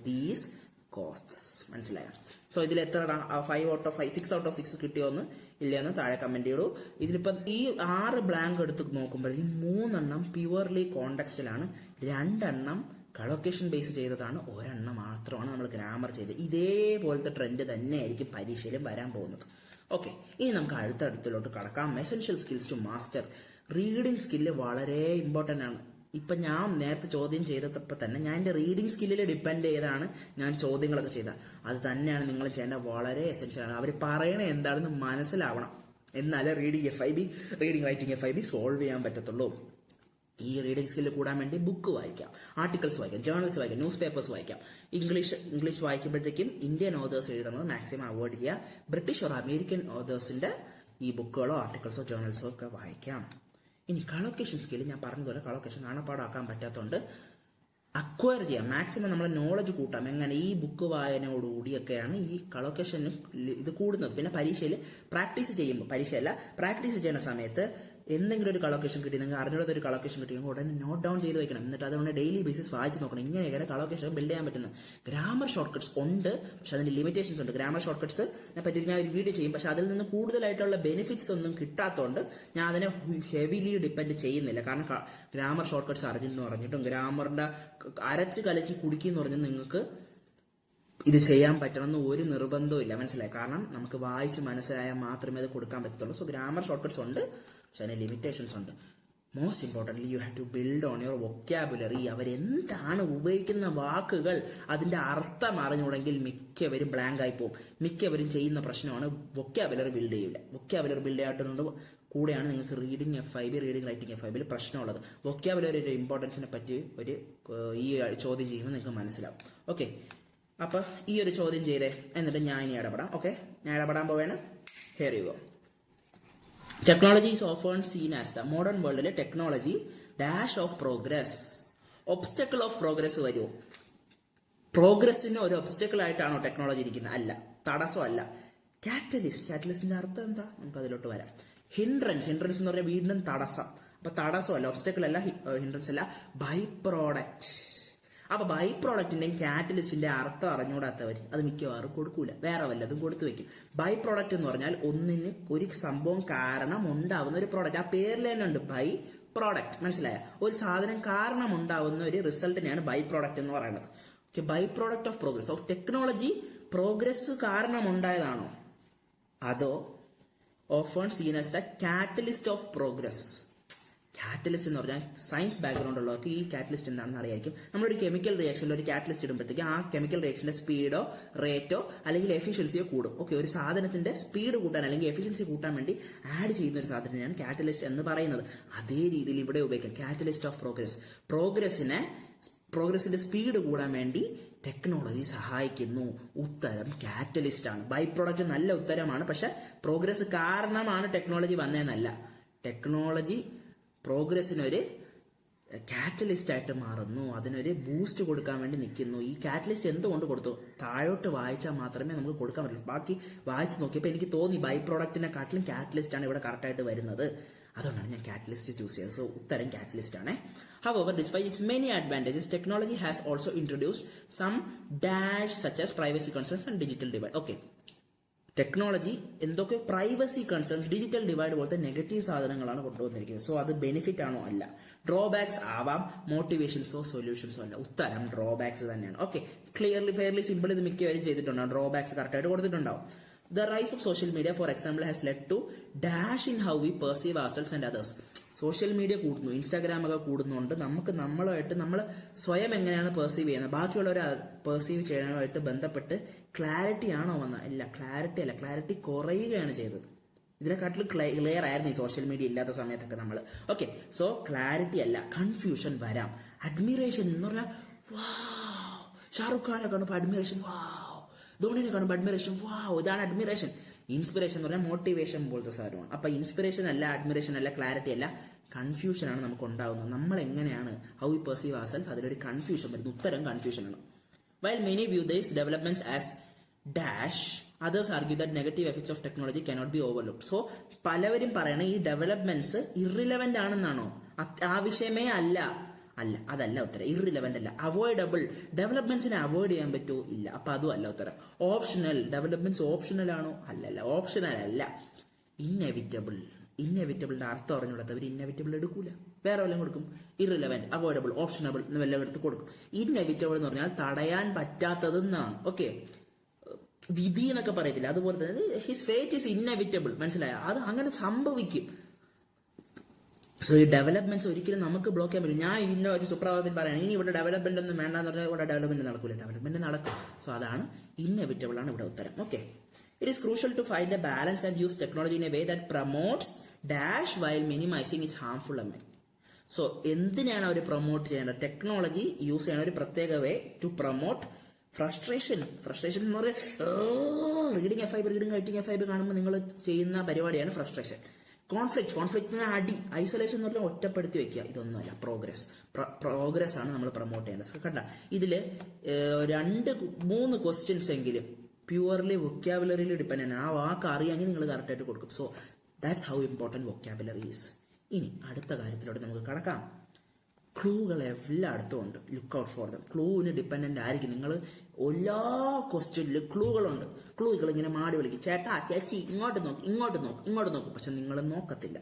ദീസ് കോസ്റ്റ്സ്. മനസ്സിലായോ? സോ ഇതിൽ എത്ര 5 out of 5, 6 out of 6 കിട്ടിയോന്ന് ഇല്ലയെന്ന് താഴെ കമന്റ് ചെയ്യൂ. ഇതിലിപ്പോ ഈ 6 ബ്ലാങ്ക് എടുത്ത് നോക്കുമ്പോൾ ഈ 3 എണ്ണം പ്യുവർലി കോണ്ടെക്സ്റ്റിലാണ്, 2 എണ്ണം കളോക്കേഷൻ ബേസ് ചെയ്തതാണ്, 1 എണ്ണം മാത്രമാണ് നമ്മൾ ഗ്രാമർ ചെയ്തത്. ഇതേപോലത്തെ ട്രെൻഡ് തന്നെയായിരിക്കും പരീക്ഷയിലും വരാൻ പോകുന്നത്. ഓക്കെ, ഇനി നമുക്ക് അടുത്തടുത്തിലോട്ട് കടക്കാം. Essential skills to master. Reading skill വളരെ ഇമ്പോർട്ടന്റ് ആണ്. ഇപ്പൊ ഞാൻ നേരത്തെ ചോദ്യം ചെയ്തപ്പോൾ തന്നെ ഞാൻ എന്റെ റീഡിംഗ് സ്കില്ലിൽ ഡിപ്പെൻഡ് ചെയ്താണ് ഞാൻ ചോദ്യങ്ങളൊക്കെ ചെയ്തത്. അത് തന്നെയാണ് നിങ്ങൾ ചെയ്യേണ്ട, വളരെ എസെൻഷ്യൽ ആണ്. അവർ പറയണത് എന്താണെന്ന് മനസ്സിലാവണം, എന്നാലേ റീഡിംഗ് റൈറ്റിംഗ് FIB സോൾവ് ചെയ്യാൻ പറ്റത്തുള്ളൂ. ഈ റീഡിംഗ് സ്കില്ല് കൂടാൻ വേണ്ടി ബുക്ക് വായിക്കാം, ആർട്ടിക്കിൾസ് വായിക്കാം, ജേർണൽസ് വായിക്കാം, ന്യൂസ് പേപ്പേഴ്സ് വായിക്കാം. ഇംഗ്ലീഷ് വായിക്കുമ്പോഴത്തേക്കും ഇന്ത്യൻ ഓതേഴ്സ് എഴുതുന്നത് മാക്സിമം അവോയ്ഡ് ചെയ്യുക. ബ്രിട്ടീഷ് ഓർ അമേരിക്കൻ ഓതേഴ്സിന്റെ ഈ ബുക്കുകളോ ആർട്ടിക്കിൾസോ ജേർണൽസോ ഒക്കെ വായിക്കാം. ഇനി കളോക്കേഷൻ സ്കില്ല് ഞാൻ പറഞ്ഞതുപോലെ കളോക്കേഷൻ കാണാപ്പാടാക്കാൻ പറ്റാത്തതുകൊണ്ട് അക്വയർ ചെയ്യാം, മാക്സിമം നമ്മളെ നോളജ് കൂട്ടാം. എങ്ങനെ? ഈ ബുക്ക് വായനയോടുകൂടിയൊക്കെയാണ് ഈ കളോക്കേഷൻ ഇത് കൂടുന്നത്. പിന്നെ പരീക്ഷയിൽ പ്രാക്ടീസ് ചെയ്യുമ്പോൾ, പരീക്ഷയല്ല പ്രാക്ടീസ് ചെയ്യുന്ന സമയത്ത് എന്തെങ്കിലും ഒരു കളോക്കേഷൻ കിട്ടി, നിങ്ങൾക്ക് അറിഞ്ഞുള്ളത് ഒരു കളോക്കേഷൻ കിട്ടിയെങ്കിൽ ഉടനെ നോട്ട് ഡൗൺ ചെയ്ത് വെക്കണം. എന്നിട്ട് അതുകൊണ്ട് ഡെയിലി ബേസിസ് വായിച്ച് നോക്കണം. ഇങ്ങനെയൊക്കെയാണ് കളോക്കേഷൻ ബിൽഡ് ചെയ്യാൻ പറ്റുന്നത്. ഗ്രാമർ ഷോർട്ട് കട്ട്സ് ഉണ്ട്, പക്ഷെ അതിന്റെ ലിമിറ്റേഷൻസ് ഉണ്ട്. ഗ്രാമർ ഷോർട്ട് കട്ട്സിനെ പറ്റി ഞാൻ ഒരു വീഡിയോ ചെയ്യും, പക്ഷെ അതിൽ നിന്ന് കൂടുതലായിട്ടുള്ള ബെനിഫിറ്റ്സ് ഒന്നും കിട്ടാത്തതുകൊണ്ട് ഞാൻ അതിനെ ഹെവിലി ഡിപ്പെൻഡ് ചെയ്യുന്നില്ല. കാരണം ഗ്രാമർ ഷോർട്ട് കട്ട്സ് പറഞ്ഞിട്ടും ഗ്രാമറിന്റെ അരച്ച് കലക്കി കുടിക്കുന്നു പറഞ്ഞ് നിങ്ങൾക്ക് ഇത് ചെയ്യാൻ പറ്റണമെന്ന് ഒരു നിർബന്ധവും ഇല്ല. മനസ്സിലായി? കാരണം നമുക്ക് വായിച്ച് മനസ്സിലായാൽ മാത്രമേ അത് കൊടുക്കാൻ പറ്റത്തുള്ളൂ. സോ ഗ്രാമർ ഷോർട്ട് കട്ട്സ് ഉണ്ട്, പക്ഷെ അതിന് ലിമിറ്റേഷൻസ് ഉണ്ട്. Most importantly you have to build on your vocabulary. അവരെന്താണ് ഉപയോഗിക്കുന്ന വാക്കുകൾ, അതിന്റെ അർത്ഥം അറിഞ്ഞുകൂടെങ്കിൽ മിക്കവരും ബ്ലാങ്ക് ആയി പോകും. മിക്കവരും ചെയ്യുന്ന പ്രശ്നമാണ് വൊക്കാബുലറി ബിൽഡ് ചെയ്യില്ല. വൊക്കാബുലറി ബിൽഡ് ചെയ്യാത്തതുകൊണ്ട് കൂടെയാണ് നിങ്ങൾക്ക് റീഡിംഗ് റൈറ്റിംഗ് FIB പ്രശ്നമുള്ളത്. വൊക്കാബുലറിയുടെ ഇമ്പോർട്ടൻസിനെ പറ്റി ഈ ചോദ്യം ചെയ്യുമ്പോൾ നിങ്ങൾക്ക് മനസ്സിലാവും. ഓക്കെ, അപ്പൊ ഈ ഒരു ചോദ്യം ചെയ്തേ, എന്നിട്ട് ഞാൻ ഇനി ഇടപെടാം. ഓക്കെ, ഞാൻ ഇടപെടാൻ പോവാണ്. Here you go. Technology is often seen as the modern world technology dash of progress. Obstacle of progress വരുമോ? പ്രോഗ്രസിന് ഒരു ഒബ്സ്റ്റക്കിൾ ആയിട്ടാണോ ടെക്നോളജി ഇരിക്കുന്നത്? അല്ല, തടസ്സമല്ല. കാറ്റലിസ്റ്റിന്റെ അർത്ഥം എന്താ? നമുക്ക് അതിലോട്ട് വരാം. ഹിൻഡ്രൻസ് എന്ന് പറഞ്ഞാൽ വീണ്ടും തടസ്സം. അപ്പൊ തടസ്സമല്ല, ഒബ്സ്റ്റക്കിൾ അല്ല, ഹിൻഡ്രൻസ് അല്ല, ബൈ പ്രോഡക്റ്റ്. അപ്പൊ ബൈ പ്രോഡക്റ്റിന്റെയും കാറ്റലിസ്റ്റിന്റെ അർത്ഥം അറിഞ്ഞുകൂടാത്തവർ അത് മിക്കവാറും കൊടുക്കൂല, വേറെ വല്ലതും കൊടുത്തു വെക്കും. ബൈ പ്രോഡക്റ്റ് എന്ന് പറഞ്ഞാൽ ഒന്നിന് ഒരു സംഭവം കാരണം ഉണ്ടാവുന്ന ഒരു പ്രോഡക്റ്റ്. ആ പേരിൽ തന്നെ ഉണ്ട് ബൈ പ്രോഡക്റ്റ്. മനസ്സിലായ? ഒരു സാധനം കാരണം ഉണ്ടാവുന്ന ഒരു റിസൾട്ടിനെയാണ് ബൈ പ്രോഡക്റ്റ് എന്ന് പറയുന്നത്. Okay, by product of progress. Of technology progress കാരണം ഉണ്ടായതാണോ, അതോ often seen as the catalyst of progress? Catalyst എന്ന് പറഞ്ഞാൽ സയൻസ് ബാക്ക്ഗ്രൗണ്ട് ഉള്ളവർക്ക് ഈ കാറ്റലിസ്റ്റ് എന്താണെന്ന് അറിയായിരിക്കും. നമ്മളൊരു കെമിക്കൽ റിയാക്ഷനിൽ ഒരു കാറ്റലിസ്റ്റ് ഇടുമ്പോഴത്തേക്ക് ആ കെമിക്കൽ റിയാക്ഷന്റെ സ്പീഡോ റേറ്റോ അല്ലെങ്കിൽ എഫിഷ്യൻസിയോ കൂടും. ഓക്കെ, ഒരു സാധനത്തിന്റെ സ്പീഡ് കൂട്ടാൻ അല്ലെങ്കിൽ എഫിഷ്യൻസി കൂട്ടാൻ വേണ്ടി ആഡ് ചെയ്യുന്ന ഒരു സാധനത്തിനാണ് കാറ്റലിസ്റ്റ് എന്ന് പറയുന്നത്. അതേ രീതിയിൽ ഇവിടെ ഉപയോഗിക്കാം കാറ്റലിസ്റ്റ് ഓഫ് പ്രോഗ്രസ്. പ്രോഗ്രസിന്റെ സ്പീഡ് കൂടാൻ വേണ്ടി ടെക്നോളജി സഹായിക്കുന്നു. ഉത്തരം കാറ്റലിസ്റ്റ് ആണ്. ബൈ പ്രോഡക്റ്റ് നല്ല ഉത്തരമാണ്. പക്ഷെ പ്രോഗ്രസ് കാരണമാണ് ടെക്നോളജി വന്നതെന്നല്ല. ടെക്നോളജി പ്രോഗ്രസിനൊരു കാറ്റലിസ്റ്റ് ആയിട്ട് മാറുന്നു, അതിനൊരു ബൂസ്റ്റ് കൊടുക്കാൻ വേണ്ടി നിൽക്കുന്നു. ഈ കാറ്റലിസ്റ്റ് എന്തുകൊണ്ട് കൊടുത്തു? താഴോട്ട് വായിച്ചാൽ മാത്രമേ നമുക്ക് കൊടുക്കാൻ പറ്റുള്ളൂ. ബാക്കി വായിച്ച് നോക്കിയപ്പോൾ എനിക്ക് തോന്നി ബൈ പ്രോഡക്റ്റിനെക്കാട്ടിലും കാറ്റലിസ്റ്റ് ആണ് ഇവിടെ കറക്റ്റായിട്ട് വരുന്നത്. അതുകൊണ്ടാണ് ഞാൻ കാറ്റലിസ്റ്റ് ചൂസ് ചെയ്തത്. സോ ഉത്തരം കാറ്റലിസ്റ്റ് ആണ്. However, despite its many advantages, technology has also introduced some dash such as privacy concerns and digital divide. Okay. Technology എന്തൊക്കെ പ്രൈവസി കൺസേൺസ്, ഡിജിറ്റൽ ഡിവൈഡ് പോലത്തെ നെഗറ്റീവ് സാധനങ്ങളാണ് കൊണ്ടുവന്നിരിക്കുന്നത്. സോ അത് ബെനിഫിറ്റ് ആണോ? അല്ല. ഡ്രോബാക്സ് ആവാം, മോട്ടിവേഷൻസോ സൊല്യൂഷൻസോ അല്ല. ഉത്തരം ഡ്രോബാക്സ് തന്നെയാണ്. ഓക്കെ, ക്ലിയർലി ഫെയർലി സിമ്പിൾ ഇത് മിക്കവരും ചെയ്തിട്ടുണ്ടാവും. ഡ്രോബാക്സ് കറക്റ്റായിട്ട് കൊടുത്തിട്ടുണ്ടാവും. The rise of social media, for example, has led to dash in how we perceive ourselves and others. Social media കൂടുന്നു, ഇൻസ്റ്റാഗ്രാം ഒക്കെ കൂടുന്നുണ്ട്. നമുക്ക് നമ്മളുമായിട്ട് നമ്മൾ സ്വയം എങ്ങനെയാണ് പെർസീവ് ചെയ്യുന്നത്, ബാക്കിയുള്ളവരെ പെർസീവ് ചെയ്യാനുമായിട്ട് ബന്ധപ്പെട്ട് ക്ലാരിറ്റി ആണോ വന്ന? ഇല്ല, ക്ലാരിറ്റി അല്ല, ക്ലാരിറ്റി കുറയുകയാണ് ചെയ്തത്. ഇതിനെക്കാട്ടിലും ക്ലിയർ ആയിരുന്നു ഈ സോഷ്യൽ മീഡിയ ഇല്ലാത്ത സമയത്തൊക്കെ നമ്മൾ. ഓക്കെ, സോ ക്ലാരിറ്റി അല്ല, കൺഫ്യൂഷൻ വരാം. അഡ്മിറേഷൻ എന്ന് പറഞ്ഞാൽ വാവ്, ഷാറുഖ് ഖാനെ കാണുമ്പോൾ അഡ്മിറേഷൻ, വാവ്, ധോണിനെ കാണുമ്പോൾ അഡ്മിറേഷൻ, വാവ്, ഇതാണ് അഡ്മിറേഷൻ. ഇൻസ്പിറേഷൻ എന്ന് പറഞ്ഞാൽ മോട്ടിവേഷൻ പോലത്തെ സാധനമാണ്. അപ്പൊ ഇൻസ്പിറേഷൻ അല്ല, അഡ്മിറേഷൻ അല്ല, ക്ലാരിറ്റി അല്ല, കൺഫ്യൂഷൻ ആണ് നമുക്ക് ഉണ്ടാകുന്നത്. നമ്മൾ എങ്ങനെയാണ് ഹൗ വി പെർസീവ് ourselves, അതിലൊരു കൺഫ്യൂഷൻ വരുന്നു. ഉത്തരം കൺഫ്യൂഷൻ ആണ്. While many view these developments as dash, others argue that negative effects of technology cannot be overlooked. So പലവരും പറയണ ഈ ഡെവലപ്മെന്റ്സ് ഇററിലവന്റ് ആണെന്നാണോ? ആവശ്യമേ അല്ല. അല്ല, അതല്ല ഉത്തരം. ഇററിലവന്റ് അല്ല, അവോയ്ഡബിൾ. ഡെവലപ്മെന്റ്സിനെ അവോയ്ഡ് ചെയ്യാൻ പറ്റുമോ? ഇല്ല. അപ്പൊ അതും അല്ല ഉത്തരം. ഓപ്ഷണൽ. ഡെവലപ്മെന്റ്സ് ഓപ്ഷണൽ ആണോ? അല്ലല്ല, ഓപ്ഷണൽ അല്ല. ഇന്നെവിറ്റബിൾ. ഇന്നെവിറ്റബിളിന്റെ അർത്ഥം അറിഞ്ഞുകൂടാത്തവർ ഇന്നെവിറ്റബിൾ എടുക്കൂല, വേറെ വല്ലതും കൊടുക്കും. ഇററിലവന്റ്, അവോയ്ഡബിൾ, ഓപ്ഷനബിൾ എന്ന് വല്ലതും എടുത്ത് കൊടുക്കും. ഇന്നെവിറ്റബിൾ എന്ന് പറഞ്ഞാൽ തടയാൻ പറ്റാത്തതെന്നാണ്. ഓക്കെ, വിധി എന്നൊക്കെ പറയത്തില്ല, അതുപോലെ തന്നെ ഹിസ് ഫേറ്റ് ഈസ് ഇന്നെവിറ്റബിൾ. മനസ്സിലായോ? അത് അങ്ങനെ സംഭവിക്കും. സോ ഈ ഡെവലപ്മെന്റ്സ് ഒരിക്കലും നമുക്ക് ബ്ലോക്ക് ചെയ്യാൻ പറ്റും. ഞാൻ ഇന്ന ഒരു സുപ്രഭാതത്തിൽ പറയാൻ ഇനി ഇവിടെ ഡെവലപ്മെന്റ് ഒന്നും വേണ്ടെന്ന് പറഞ്ഞാൽ ഇവിടെ ഡെവലപ്മെന്റ് നടക്കൂല. ഡെവലപ്മെന്റ് നടക്കും. സോ അതാണ് ഇന്നെവിറ്റബിൾ ആണ് ഇവിടെ ഉത്തരം. Okay, it is crucial to find a balance and use technology in a way that promotes dash while minimising its harmful effect. So എന്തിനാണ് അവർ പ്രൊമോട്ട് ചെയ്യേണ്ടത്? ടെക്നോളജി യൂസ് ചെയ്യണ ഒരു പ്രത്യേക way to promote frustration. Frustration എന്ന് പറയുന്നത് റീഡിംഗ് FIB, റൈറ്റിംഗ് FIB കാണുമ്പോൾ നിങ്ങൾ ചെയ്യുന്ന പരിപാടിയാണ് ഫ്രസ്ട്രേഷൻ. കോൺഫ്ലിക്റ്റ് അടി. ഐസൊലേഷൻ എന്ന് പറഞ്ഞാൽ ഒറ്റപ്പെടുത്തി വെക്കുക. ഇതൊന്നുമല്ല പ്രോഗ്രസ് ആണ് നമ്മൾ പ്രൊമോട്ട് ചെയ്യേണ്ടത്. കണ്ട, ഇതില് 2-3 ക്വസ്റ്റ്യൻസ് എങ്കിലും പ്യുവർലി വൊക്കാബുലറിയിൽ ഡിപ്പെൻഡ്. ആ വാക്ക് അറിയാമെങ്കിൽ നിങ്ങൾ കറക്റ്റായിട്ട് കൊടുക്കും. So that's how important vocabulary is. ഇനി അടുത്ത കാര്യത്തിലൂടെ നമുക്ക് കടക്കാം. ക്ലൂകൾ എല്ലായിടത്തും ഉണ്ട്. Look out for them. ക്ലൂവിന് ഡിപ്പെൻഡന്റ് ആയിരിക്കും. നിങ്ങൾ എല്ലാ ക്വസ്റ്റ്യനിലും ക്ലൂകളുണ്ട്. ക്ലൂകൾ ഇങ്ങനെ മാടി വിളിക്കും, ചേട്ടാ ചേച്ചി ഇങ്ങോട്ട് നോക്ക്, ഇങ്ങോട്ട് നോക്ക്, ഇങ്ങോട്ട് നോക്കും. പക്ഷെ നിങ്ങൾ നോക്കത്തില്ല.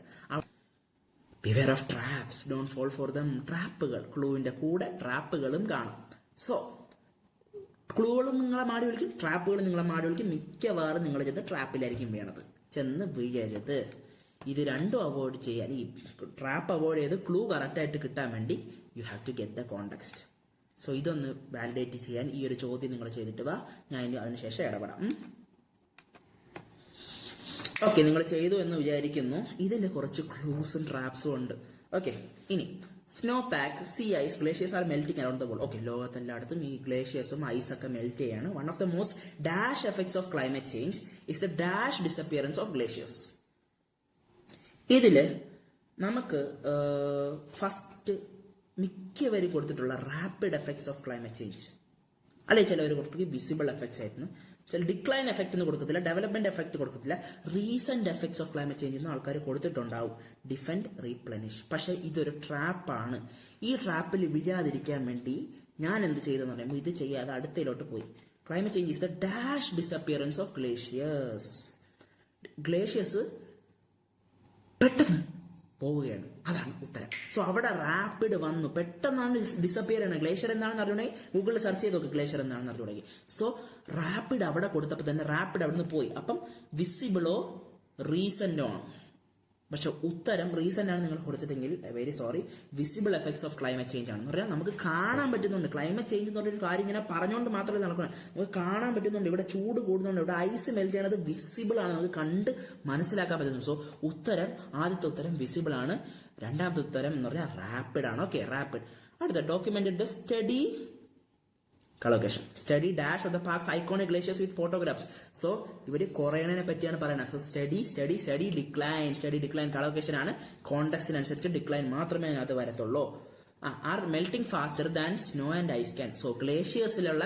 Beware of traps, don't fall for them. ട്രാപ്പുകൾ, ക്ലൂവിന്റെ കൂടെ ട്രാപ്പുകളും കാണും. സോ ക്ലൂകളും നിങ്ങളെ മാടി വിളിക്കും, ട്രാപ്പുകളും നിങ്ങളെ മാടി വിളിക്കും. മിക്കവാറും നിങ്ങൾ ചെന്ന് ട്രാപ്പിലായിരിക്കും വീണത്, ചെന്ന് വീഴരുത്. ഇത് രണ്ടും അവോയ്ഡ് ചെയ്യാൻ, ഈ ട്രാപ്പ് അവോയ്ഡ് ചെയ്ത് ക്ലൂ കറക്റ്റായിട്ട് കിട്ടാൻ വേണ്ടി you have to get the context. So ഇതൊന്ന് വാലിഡേറ്റ് ചെയ്യാൻ ഈ ഒരു ചോദ്യം നിങ്ങൾ ചെയ്തിട്ട് വാ, ഞാൻ ഇനി അതിനുശേഷം ഇടപെടാം. ഓക്കെ, നിങ്ങൾ ചെയ്തു എന്ന് വിചാരിക്കുന്നു. ഇതിൽ കുറച്ച് ക്ലൂസും ട്രാപ്സും ഉണ്ട്. ഓക്കെ, ഇനി snowpack, sea ice, glaciers are melting around the world. Okay, ലോകത്തെല്ലായിടത്തും ഈ ഗ്ലേഷ്യേഴ്സും ഐസൊക്കെ മെൽറ്റ് ചെയ്യാണ്. One of the most dash effects of climate change is the dash disappearance of glaciers. ഇതില് നമുക്ക് ഫസ്റ്റ് മിക്കവരും കൊടുത്തിട്ടുള്ള rapid effects of climate change, അല്ലെ ചിലവർ കൊടുത്തു വിസിബിൾ എഫക്ട്സ് ആയിരുന്നു, ചില ഡിക്ലൈൻ എഫക്ട് എന്ന് കൊടുക്കത്തില്ല, ഡെവലപ്മെന്റ് എഫക്ട് കൊടുക്കത്തില്ല, recent effects of climate change എന്ന് ആൾക്കാർ കൊടുത്തിട്ടുണ്ടാവും. Defend, replenish. പക്ഷെ ഇതൊരു ട്രാപ്പാണ്. ഈ ട്രാപ്പിൽ വീഴാതിരിക്കാൻ വേണ്ടി ഞാൻ എന്ത് ചെയ്തെന്ന് പറയുമ്പോൾ ഇത് ചെയ്യാതെ അടുത്തയിലോട്ട് പോയി. Climate change is the dash disappearance of glaciers. Glaciers പെട്ടെന്ന് പോവുകയാണ്, അതാണ് ഉത്തരം. സോ അവിടെ റാപ്പിഡ് വന്നു, പെട്ടെന്നാണ് ഡിസപ്പിയർ ചെയ്യണം. ഗ്ലേഷ്യർ എന്താണെന്ന് അറിയണമെങ്കിൽ ഗൂഗിളിൽ സെർച്ച് ചെയ്ത് നോക്കി ഗ്ലേഷ്യർ എന്താണെന്ന് അറിയണമെങ്കിൽ. സോ റാപ്പിഡ് അവിടെ കൊടുത്തപ്പോൾ തന്നെ റാപ്പിഡ് അവിടെ നിന്ന് പോയി. അപ്പം വിസിബിളോ റീസെന്റോ ആണ്. പക്ഷെ ഉത്തരം റീസെന്റ് ആണ് നിങ്ങൾ കൊടുത്തിട്ടെങ്കിൽ very sorry, visible effects of climate change ആണെന്ന് പറഞ്ഞാൽ നമുക്ക് കാണാൻ പറ്റുന്നുണ്ട്. ക്ലൈമറ്റ് ചേഞ്ച് എന്ന് പറഞ്ഞൊരു കാര്യം ഇങ്ങനെ പറഞ്ഞുകൊണ്ട് മാത്രമേ നടക്കണം, നമുക്ക് കാണാൻ പറ്റുന്നുണ്ട്. ഇവിടെ ചൂട് കൂടുന്നുണ്ട്, ഇവിടെ ഐസ് മെൽറ്റ് ചെയ്യണത് വിസിബിൾ ആണ്, നമുക്ക് കണ്ട് മനസ്സിലാക്കാൻ പറ്റുന്നു. സോ ഉത്തരം, ആദ്യത്തെ ഉത്തരം വിസിബിൾ ആണ്. രണ്ടാമത്തെ ഉത്തരം എന്ന് പറഞ്ഞാൽ റാപ്പിഡ് ആണ്. Okay, rapid. അടുത്ത documented the study collocation. Study dash of the park's iconic glaciers with photographs. So ഇവര് കൊറേണനെ പറ്റിയാണ് പറയുന്നത്. സോ സ്റ്റഡി ഡിക്ലൈൻ collocation ആണ്. കോണ്ടെക്സ്റ്റിനനുസരിച്ച് ഡിക്ലൈൻ മാത്രമേ അതിനകത്ത് വരത്തുള്ളൂ. Are melting faster than snow and ice can. So ഗ്ലേഷ്യേഴ്സിലുള്ള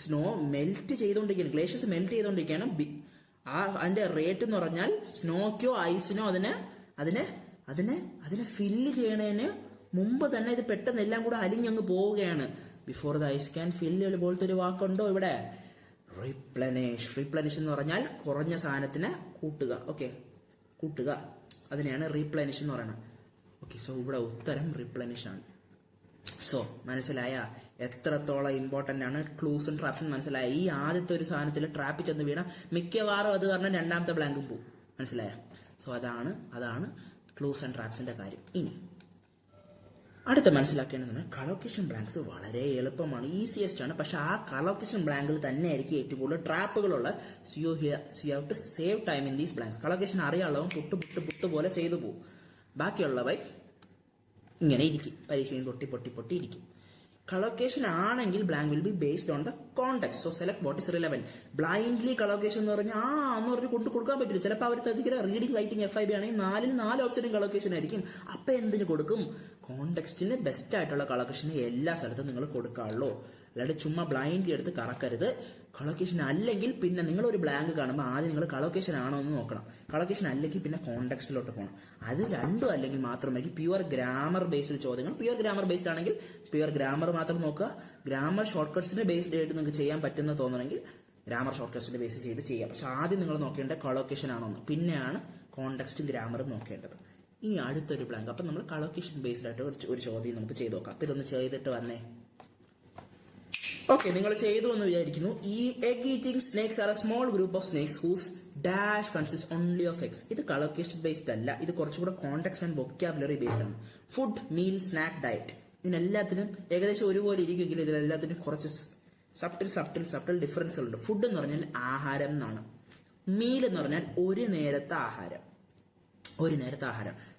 സ്നോ മെൽറ്റ് ചെയ്തുകൊണ്ടിരിക്കുകയാണ്, ഗ്ലേഷ്യേഴ്സ് മെൽറ്റ് ചെയ്തുകൊണ്ടിരിക്കുകയാണ്. അതിന്റെ റേറ്റ് എന്ന് പറഞ്ഞാൽ സ്നോക്കോ ഐസിനോ അതിനെ ഫില്ല് ചെയ്യണതിന് മുമ്പ് തന്നെ ഇത് പെട്ടെന്ന് എല്ലാം കൂടെ അലിഞ്ഞങ്ങ് പോവുകയാണ്. Before the ice can fill പോലത്തെ ഒരു വാക്കുണ്ടോ ഇവിടെ? റീപ്ലനിഷ് എന്ന് പറഞ്ഞാൽ കുറഞ്ഞ സാധനത്തിനെ കൂട്ടുക. ഓക്കെ, കൂട്ടുക, അതിനെയാണ് റീപ്ലനിഷ് എന്ന് പറയുന്നത്. ഓക്കെ, സോ ഇവിടെ ഉത്തരം റീപ്ലനിഷ് ആണ്. സോ മനസ്സിലായ എത്രത്തോളം ഇമ്പോർട്ടന്റ് ആണ് ക്ലൂസും ട്രാപ്സും? മനസ്സിലായ ഈ ആദ്യത്തെ ഒരു സാധനത്തിൽ ട്രാപ്പിൽ ചെന്ന് വീണ മിക്കവാറും അത് കാരണം രണ്ടാമത്തെ ബ്ലാങ്കും പോകും. മനസ്സിലായ? സോ അതാണ് ക്ലൂസ് ആൻഡ് ട്രാപ്സിന്റെ കാര്യം. ഇനി അടുത്ത മനസ്സിലാക്കേണ്ടതാണ് കളോക്കേഷൻ ബ്ലാങ്ക്സ് വളരെ എളുപ്പമാണ്, ഈസിയസ്റ്റ് ആണ്. പക്ഷെ ആ കളോക്കേഷൻ ബ്ലാങ്കിൽ തന്നെ ആയിരിക്കും ഏറ്റവും കൂടുതൽ ട്രാപ്പുകളുള്ള. You have to save time in these blanks. Collocation അറിയാനുള്ളവൻ പുട്ട് പോലെ ചെയ്തു പോകും. ബാക്കിയുള്ളവ ഇങ്ങനെ ഇരിക്കും, പരീക്ഷയും പൊട്ടി ഇരിക്കും. കളോക്കേഷൻ ആണെങ്കിൽ blank will be based on the context. So select what is relevant. Blindly collocation എന്ന് പറഞ്ഞാൽ എന്ന് പറഞ്ഞ് കൊടുക്കാൻ പറ്റില്ല. ചിലപ്പോൾ അവർ തന്നിരിക്കുന്ന റീഡിംഗ് റൈറ്റിംഗ് FIB ആണെങ്കിൽ 4 ഓപ്ഷനും കളോക്കേഷൻ ആയിരിക്കും. അപ്പൊ എന്തിനു കൊടുക്കും? കോണ്ടെക്സ്റ്റിന് ബെസ്റ്റ് ആയിട്ടുള്ള കളോക്കേഷന് എല്ലാ സ്ഥലത്തും നിങ്ങൾ കൊടുക്കാറുള്ളൂ. അല്ലാണ്ട് ചുമ്മാ ബ്ലൈൻഡ്ലി എടുത്ത് കറക്കരുത്. കളോക്കേഷൻ അല്ലെങ്കിൽ പിന്നെ നിങ്ങൾ ഒരു ബ്ലാങ്ക് കാണുമ്പോൾ ആദ്യം നിങ്ങൾ കളോക്കേഷൻ ആണോ എന്ന് നോക്കണം. കളോക്കേഷൻ അല്ലെങ്കിൽ പിന്നെ കോണ്ടെക്സ്റ്റിലോട്ട് പോകണം. അത് രണ്ടും അല്ലെങ്കിൽ മാത്രമായിരിക്കും പ്യുവർ ഗ്രാമർ ബേസ്ഡ് ചോദ്യങ്ങൾ. പ്യുവർ ഗ്രാമർ ബേസ്ഡ് ആണെങ്കിൽ പ്യുവർ ഗ്രാമർ മാത്രം നോക്കുക. ഗ്രാമർ ഷോർട്ട് കട്ട്സിന് ബേസ്ഡ് ആയിട്ട് നിങ്ങൾക്ക് ചെയ്യാൻ പറ്റുന്ന തോന്നണമെങ്കിൽ ഗ്രാമർ ഷോർട്ട് കട്ട്സിന്റെ ബേസ് ചെയ്ത് ചെയ്യാം. പക്ഷെ ആദ്യം നിങ്ങൾ നോക്കേണ്ടത് കളോക്കേഷൻ ആണോ എന്ന്, പിന്നെയാണ് കോണ്ടെക്സ്റ്റും ഗ്രാമറും നോക്കേണ്ടത്. ഇനി അടുത്തൊരു ബ്ലാങ്ക്. അപ്പൊ നമ്മൾ കളോക്കേഷൻ ബേസ്ഡ് ആയിട്ട് ഒരു ചോദ്യം നമുക്ക് ചെയ്ത് നോക്കാം. അപ്പൊ ഇതൊന്ന് ചെയ്തിട്ട് വന്നേ. ഓക്കെ, നിങ്ങൾ ചെയ്തു എന്ന് വിചാരിക്കുന്നു. ഈ egg eating snakes are a small group of snakes whose dash consist only of eggs. ഇത് കളോക്കേഷൻ ബേസ്ഡ് അല്ല, ഇത് കുറച്ചുകൂടെ കോണ്ടെക്സ്റ്റ് ആൻഡ് വൊക്കാബുലറി ബേസ്ഡ് ആണ്. ഫുഡ്, മീൽ, സ്നാക്ക്, ഡയറ്റ്, ഇതിനെല്ലാത്തിനും ഏകദേശം ഒരുപോലെ ഇരിക്കുമെങ്കിലും ഇതിലെല്ലാത്തിനും കുറച്ച് സബ്ട്ടിൽ ഡിഫറൻസുകളുണ്ട്. ഫുഡ് എന്ന് പറഞ്ഞാൽ ആഹാരം എന്നാണ്. മീൽ എന്ന് പറഞ്ഞാൽ ഒരു നേരത്തെ ആഹാരം.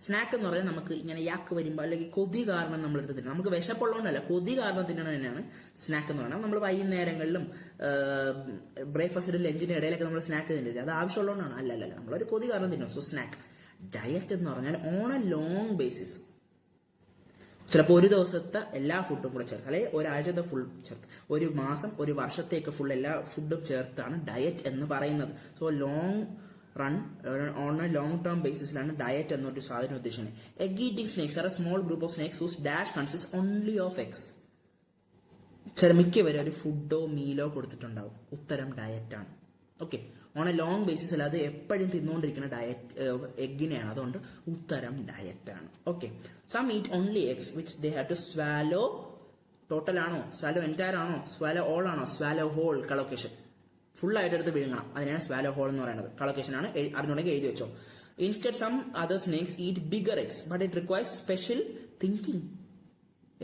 സ്നാക്ക് എന്ന് പറഞ്ഞാൽ നമുക്ക് ഇങ്ങനെ യാക്ക് വരുമ്പോൾ അല്ലെങ്കിൽ കൊതി കാരണം നമ്മൾ എടുത്ത് തിന്നണം. നമുക്ക് വിശപ്പുള്ളതുകൊണ്ടല്ല, കൊതി കാരണം തിന്നണം തന്നെയാണ് സ്നാക്ക് എന്ന് പറയുന്നത്. നമ്മൾ വൈകുന്നേരങ്ങളിലും ബ്രേക്ക്ഫാസ്റ്റിലും ലഞ്ചിന്റെ ഇടയിലൊക്കെ നമ്മൾ സ്നാക്ക് തിന്നത് അത് ആവശ്യമുള്ളതുകൊണ്ടാണ്. അല്ലല്ല, നമ്മളൊരു കൊതി കാരണം തിന്നണം. So snack. ഡയറ്റ് എന്ന് പറഞ്ഞാൽ ഓൺ എ ലോങ് ബേസിസ്, ചിലപ്പോൾ ഒരു ദിവസത്തെ എല്ലാ ഫുഡും കൂടെ ചേർത്ത്, അല്ലെങ്കിൽ ഒരാഴ്ചത്തെ ഫുൾ ചേർത്ത്, ഒരു മാസം ഒരു വർഷത്തേക്ക് ഫുൾ എല്ലാ ഫുഡും ചേർത്താണ് ഡയറ്റ് എന്ന് പറയുന്നത്. So long run on a long term ബേസിസിലാണ് ഡയറ്റ് എന്നൊരു സാധനം ഉദ്ദേശിക്കുന്നത്. Egg eating snakes are a small group of snakes whose dash consist only of eggs. മിക്കവരും ഒരു ഫുഡോ മീലോ കൊടുത്തിട്ടുണ്ടാവും. ഉത്തരം ഡയറ്റ് ആണ്. Okay, on a long basis അല്ലാതെ എപ്പോഴും തിന്നുകൊണ്ടിരിക്കുന്ന ഡയറ്റ് എഗ്ഗിനെയാണ്. അതുകൊണ്ട് ഉത്തരം ഡയറ്റ് ആണ്. Okay, some eat only eggs which they have to swallow. Total ആണോ, സ്വാലോ എൻറ്റയർ ആണോ, സ്വാലോ ഓൾ ആണോ? Swallow whole. കളോക്കേഷൻ ഫുൾ ആയിട്ട് എടുത്ത് വിഴുങ്ങണം, അതിനാണ് സ്വാലോ ഹോൾ എന്ന് പറയുന്നത്. കളോക്കേഷൻ ആണ്, അറിഞ്ഞുണ്ടെങ്കിൽ എഴുതി വെച്ചോ. Instead some other snakes eat bigger eggs but it requires special thinking.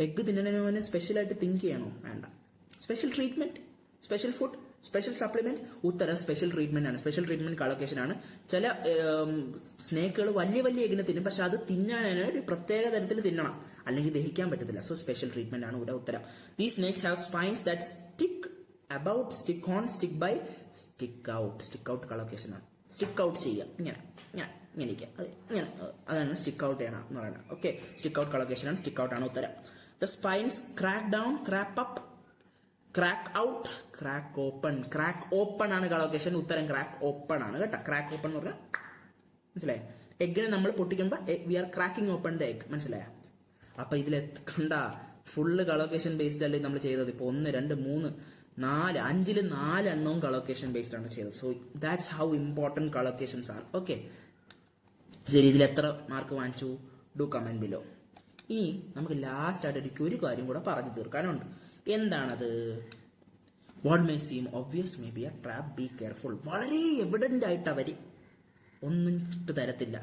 Egg തിന്നതിന് മുന്നേ സ്പെഷ്യൽ ആയിട്ട് തിങ്ക് ചെയ്യണോ? വേണ്ട. Special treatment, special food, special supplement. ഉത്തരം സ്പെഷ്യൽ ട്രീറ്റ്മെന്റ് ആണ്. സ്പെഷ്യൽ ട്രീറ്റ്മെന്റ് കളോക്കേഷൻ ആണ്. ചില സ്നേക്കുകൾ വലിയ എഗ്ഗിനെ തിന്നും, പക്ഷെ അത് തിന്നാൻ ഒരു പ്രത്യേക തരത്തിൽ തിന്നണം, അല്ലെങ്കിൽ ദഹിക്കാൻ പറ്റത്തില്ല. സോ സ്പെഷ്യൽ ട്രീറ്റ്മെന്റ് ആണ് ഇവിടെ ഉത്തരം. These snakes have spines that stick about, stick on, stick by, stick out കളോക്കേഷൻ ആണ്. സ്റ്റിക്ക് ഔട്ട് ചെയ്യുക, ഇങ്ങനെ അതാണ് സ്റ്റിക്ക് ഔട്ട് ചെയ്യണം എന്ന് പറയുന്നത്. ഓക്കെ, സ്റ്റിക്ക് ഔട്ട് കളോക്കേഷൻ ആണ്. സ്റ്റിക്ക് ഔട്ട് ആണ് ഉത്തരം. The spines crack down, crap up, crack out, crack open. Crack open ആണ് കളോക്കേഷൻ. ഉത്തരം ക്രാക്ക് ഓപ്പൺ ആണ് കേട്ടോ. ക്രാക്ക് ഓപ്പൺ എന്ന് പറഞ്ഞാൽ മനസ്സിലായി. എഗ്ഗിനെ നമ്മൾ പൊട്ടിക്കുമ്പോൾ we are cracking open the egg. മനസ്സിലായ? അപ്പൊ ഇതിൽ കണ്ട ഫുള്ള് കളോക്കേഷൻ ബേസ്ഡ് അല്ലേ നമ്മൾ ചെയ്തത്. ഇപ്പൊ 1, 2, 3, 4, 5 4 കളോക്കേഷൻ ബേസ്ഡ് ആണ് ചെയ്തത്. So that's how important collocations are. Okay, ശരി, ഇതിൽ എത്ര മാർക്ക് വാങ്ങിച്ചു? Do comment below. ഇനി നമുക്ക് ലാസ്റ്റ് ആയിട്ട് എനിക്ക് ഒരു കാര്യം കൂടെ പറഞ്ഞു തീർക്കാനുണ്ട്. എന്താണത്? What may seam obvious may be A trap, be careful. വളരെ എവിഡന്റ് ആയിട്ട് അവർ ഒന്നും ഇട്ട് തരത്തില്ല.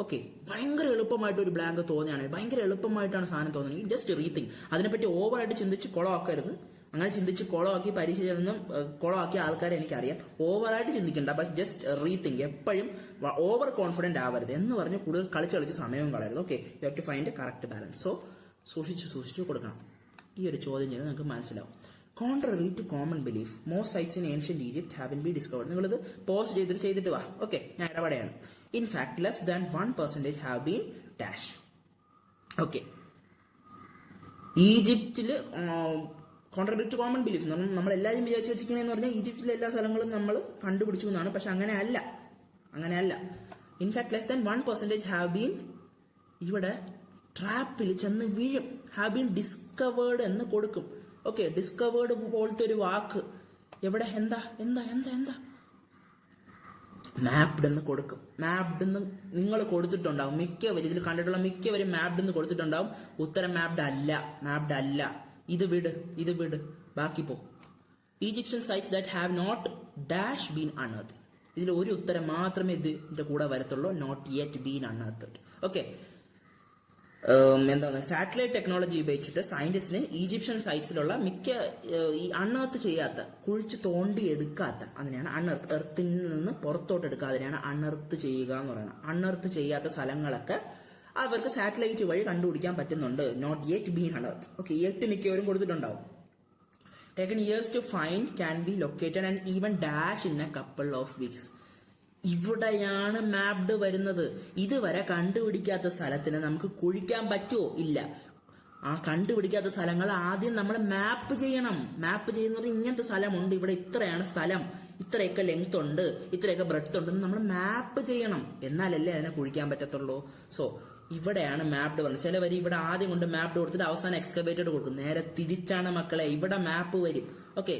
ഓക്കെ, ഭയങ്കര എളുപ്പമായിട്ട് ഒരു ബ്ലാങ്ക് തോന്നുകയാണ്, ഭയങ്കര എളുപ്പമായിട്ടാണ് സാധനം തോന്നുന്നത്. Just rethink. അതിനെപ്പറ്റി ഓവറായിട്ട് ചിന്തിച്ച് കുളമാക്കരുത്. അങ്ങനെ ചിന്തിച്ച് കുളമാക്കി പരീക്ഷ നിന്നും കുളമാക്കിയ ആൾക്കാരെ എനിക്കറിയാം. ഓവറായിട്ട് ചിന്തിക്കണ്ട, ബട്ട് ജസ്റ്റ് റീതിങ്ക്. എപ്പോഴും ഓവർ കോൺഫിഡന്റ് ആവരുത് എന്ന് പറഞ്ഞ് കൂടുതൽ കളിച്ച് സമയവും കളയരുത്. Okay, you have to find a correct balance. So സൂക്ഷിച്ച് കൊടുക്കണം. ഈ ഒരു ചോദ്യം ചെയ്ത് നിങ്ങൾക്ക് മനസ്സിലാവും. Contrary to common belief, most sites in ancient Egypt have been discovered. നിങ്ങളിത് പോസ്റ്റ് ചെയ്തിട്ട് വാ. ഓക്കെ, ഞാൻ ഇടപെടെയാണ്. In fact less than 1% have been dash. Okay, ഈജിപ്തില് കോൺട്രറി ടു കോമൺ ബിലീഫ് നമ്മൾ എല്ലാവരും വിചാരിച്ചു വെച്ചിരിക്കണെന്ന് പറഞ്ഞാൽ ഈജിപ്തിലെ എല്ലാ സ്ഥലങ്ങളും നമ്മൾ കണ്ടുപിടിച്ചു എന്നാണ്. പക്ഷെ അങ്ങനെയല്ല. In fact less than 1% have been, ഇവിടെ ട്രാപ്പിൽ ചെന്ന് വീഴും. ഹാവ് ബീൻ ഡിസ്കവേർഡ് എന്ന് കൊടുക്കും. ഓക്കെ, ഡിസ്കവേർഡ് പോലത്തെ ഒരു വാക്ക് എവിടെ എന്താ മാപ്ഡ് എന്ന് കൊടുക്കും. മാപ്ഡ് എന്ന് നിങ്ങൾ കൊടുത്തിട്ടുണ്ടാവും മിക്കവരും, ഇതിൽ കണ്ടിട്ടുള്ള മിക്കവരും മാപ്ഡ് എന്ന് കൊടുത്തിട്ടുണ്ടാവും. ഉത്തരം മാപ്ഡ് അല്ല. ഇത് വിട്, ബാക്കി പോ. Egyptian sites that have not dash been unearth. ഇതിൽ ഒരു ഉത്തരം മാത്രമേ ഇതിന്റെ കൂടെ വരത്തുള്ളൂ, not yet been unearth. Okay, എന്താണ് സാറ്റലൈറ്റ് ടെക്നോളജി ഉപയോഗിച്ചിട്ട് സയന്റിസ്റ്റിന് ഈജിപ്ഷ്യൻ സൈറ്റ്സിലുള്ള മിക്ക ഈ അൺഎർത്ത് ചെയ്യാത്ത, കുഴിച്ച് തോണ്ടി എടുക്കാത്ത, അതിനെയാണ് അൺഎർത്ത്, എർത്തിൽ നിന്ന് പുറത്തോട്ട് എടുക്കുക, അതിനെയാണ് അൺഎർത്ത് ചെയ്യുക എന്ന് പറയുന്നത്. അൺഎർത്ത് ചെയ്യാത്ത സ്ഥലങ്ങളൊക്കെ അവർക്ക് സാറ്റലൈറ്റ് വഴി കണ്ടുപിടിക്കാൻ പറ്റുന്നുണ്ട്. Not yet been unearth. Okay, yet മിക്കവരും കൊടുത്തിട്ടുണ്ടാവും. Taken years to find, can be located and even dash in a couple of weeks. ഇവിടെയാണ് മാപ്ഡ് വരുന്നത്. ഇതുവരെ കണ്ടുപിടിക്കാത്ത സ്ഥലത്തിന് നമുക്ക് കുഴിക്കാൻ പറ്റുമോ? ഇല്ല. ആ കണ്ടുപിടിക്കാത്ത സ്ഥലങ്ങൾ ആദ്യം നമ്മൾ മാപ്പ് ചെയ്യണം. മാപ്പ് ചെയ്യുന്നത് ഇങ്ങനത്തെ സ്ഥലമുണ്ട്, ഇവിടെ ഇത്രയാണ് സ്ഥലം, ഇത്രയൊക്കെ ലെങ്ത് ഉണ്ട്, ഇത്രയൊക്കെ ബ്രെഡ്ത്ത് ഉണ്ടെന്ന് നമ്മൾ മാപ്പ് ചെയ്യണം. എന്നാലല്ലേ അതിനെ കുഴിക്കാൻ പറ്റത്തുള്ളൂ. സോ ഇവിടെയാണ് മാപ്ഡ് വരുന്നത്. ചിലവർ ഇവിടെ ആദ്യം കൊണ്ട് മാപ്ഡ് കൊടുത്തിട്ട് അവസാനം എക്സ്കവേറ്റഡ് കൊടുക്കും. നേരെ തിരിച്ചാണ് മക്കളെ, ഇവിടെ മാപ്പ് വരും. ഓക്കെ,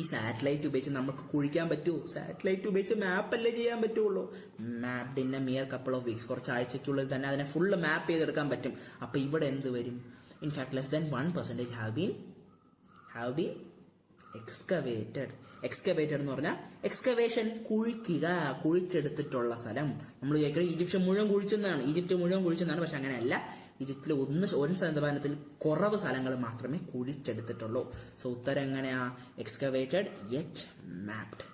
ഈ സാറ്റലൈറ്റ് ഉപയോഗിച്ച് നമുക്ക് കുഴിക്കാൻ പറ്റുമോ? സാറ്റലൈറ്റ് ഉപയോഗിച്ച് മാപ്പല്ലേ ചെയ്യാൻ പറ്റുള്ളൂ. Mapped in A mere couple of weeks, കുറച്ച് ആഴ്ചയ്ക്കുള്ളിൽ തന്നെ അതിനെ ഫുള്ള് മാപ്പ് ചെയ്തെടുക്കാൻ പറ്റും. അപ്പൊ ഇവിടെ എന്ത് വരും? In fact less than 1% have been excavated. Excavated എന്ന് പറഞ്ഞാൽ എക്സ്കവേഷൻ, കുഴിക്കുക, കുഴിച്ചെടുത്തിട്ടുള്ള സ്ഥലം. നമ്മൾ വിചാരിക്കുന്നത് ഈജിപ്റ്റ് മുഴുവൻ കുഴിച്ചെന്നാണ്. പക്ഷെ അങ്ങനെയല്ല. ഈജിപ്തിൽ 1% കുറവ് സ്ഥലങ്ങൾ മാത്രമേ കുഴിച്ചെടുത്തിട്ടുള്ളൂ. സോ ഉത്തരം എങ്ങനെയാ? Excavated yet mapped.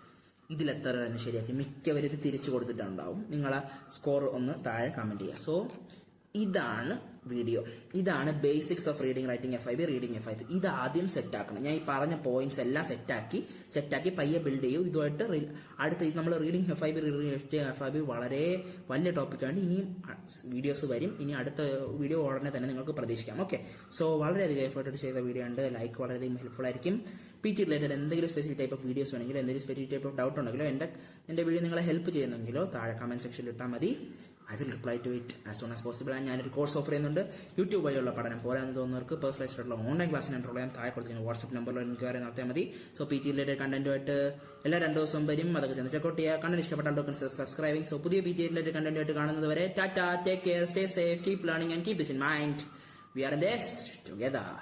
ഇതിലെത്ര തന്നെ ശരിയാക്കി. മിക്കവരും ഇത് തിരിച്ചു കൊടുത്തിട്ടുണ്ടാവും. നിങ്ങളെ സ്കോർ ഒന്ന് താഴെ കമന്റ് ചെയ്യുക. സോ ഇതാണ് വീഡിയോ. ഇതാണ് basics of reading writing FIB. ഇത് ആദ്യം സെറ്റ് ആക്കണം. ഞാൻ ഈ പറഞ്ഞ പോയിന്റ്സ് എല്ലാം സെറ്റാക്കി പയ്യെ ബിൽഡ് ചെയ്യും. ഇതുമായിട്ട് അടുത്ത നമ്മൾ റീഡിംഗ് FIB വളരെ വലിയ ടോപ്പിക്കാണ്. ഇനിയും വീഡിയോസ് വരും. ഇനി അടുത്ത വീഡിയോ ഉടനെ തന്നെ നിങ്ങൾക്ക് പ്രതീക്ഷിക്കാം. ഓക്കെ, സോ വളരെയധികം എഫേർട്ട് ചെയ്ത വീഡിയോ ഉണ്ട്. ലൈക്ക് വളരെയധികം ഹെൽപ്ഫുൾ ആയിരിക്കും. PT റിലേറ്റഡ് എന്തെങ്കിലും സ്പെസിഫിക് ടൈപ്പ് ഓഫ് വീഡിയോസ് വേണമെങ്കിലോ എന്തെങ്കിലും സ്പെസിഫിക് ടൈപ്പ് ഓഫ് ഡൗട്ട് ഉണ്ടെങ്കിലോ എന്റെ വീഡിയോ നിങ്ങളെ ഹെൽപ്പ് ചെയ്യുന്നെങ്കിലോ താഴെ കമന്റ് സെക്ഷനിൽ ഇട്ടാൽ മതി. I will reply to it as soon as possible. ഞാനൊരു കോഴ്സ് ഓഫർ ചെയ്യുന്നുണ്ട്. യൂട്യൂബ് വഴിയുള്ള പഠനം പോരാന്ന് തോന്നുന്നവർക്ക് പേഴ്സണലൈസ്ഡ് ആയിട്ടുള്ള ഓൺലൈൻ ക്ലാസ്സിന് എൻറോൾ ചെയ്യാൻ താഴെ കൊടുത്തിരിക്കുന്ന വാട്സ്ആപ്പ് നമ്പറിൽ എൻക്വയറി നടത്തിയാൽ മതി. സോ PT റിലേറ്റഡ് കണ്ടന്റുമായിട്ട് എല്ലാ 2 ദിവസവും വരും. അതൊക്കെ ചെന്ന് ചെക്കൗട്ട് ചെയ്യുക. കണ്ടന്റ് ഇഷ്ടപ്പെട്ടാൽ സബ്സ്ക്രൈബിംഗ്. സോ പുതിയ PT റിലേറ്റഡ് കണ്ടന്റുമായിട്ട് കാണുന്നത് വരെ ടാറ്റ, take care, stay safe, keep learning and keep this in mind. We are in this together.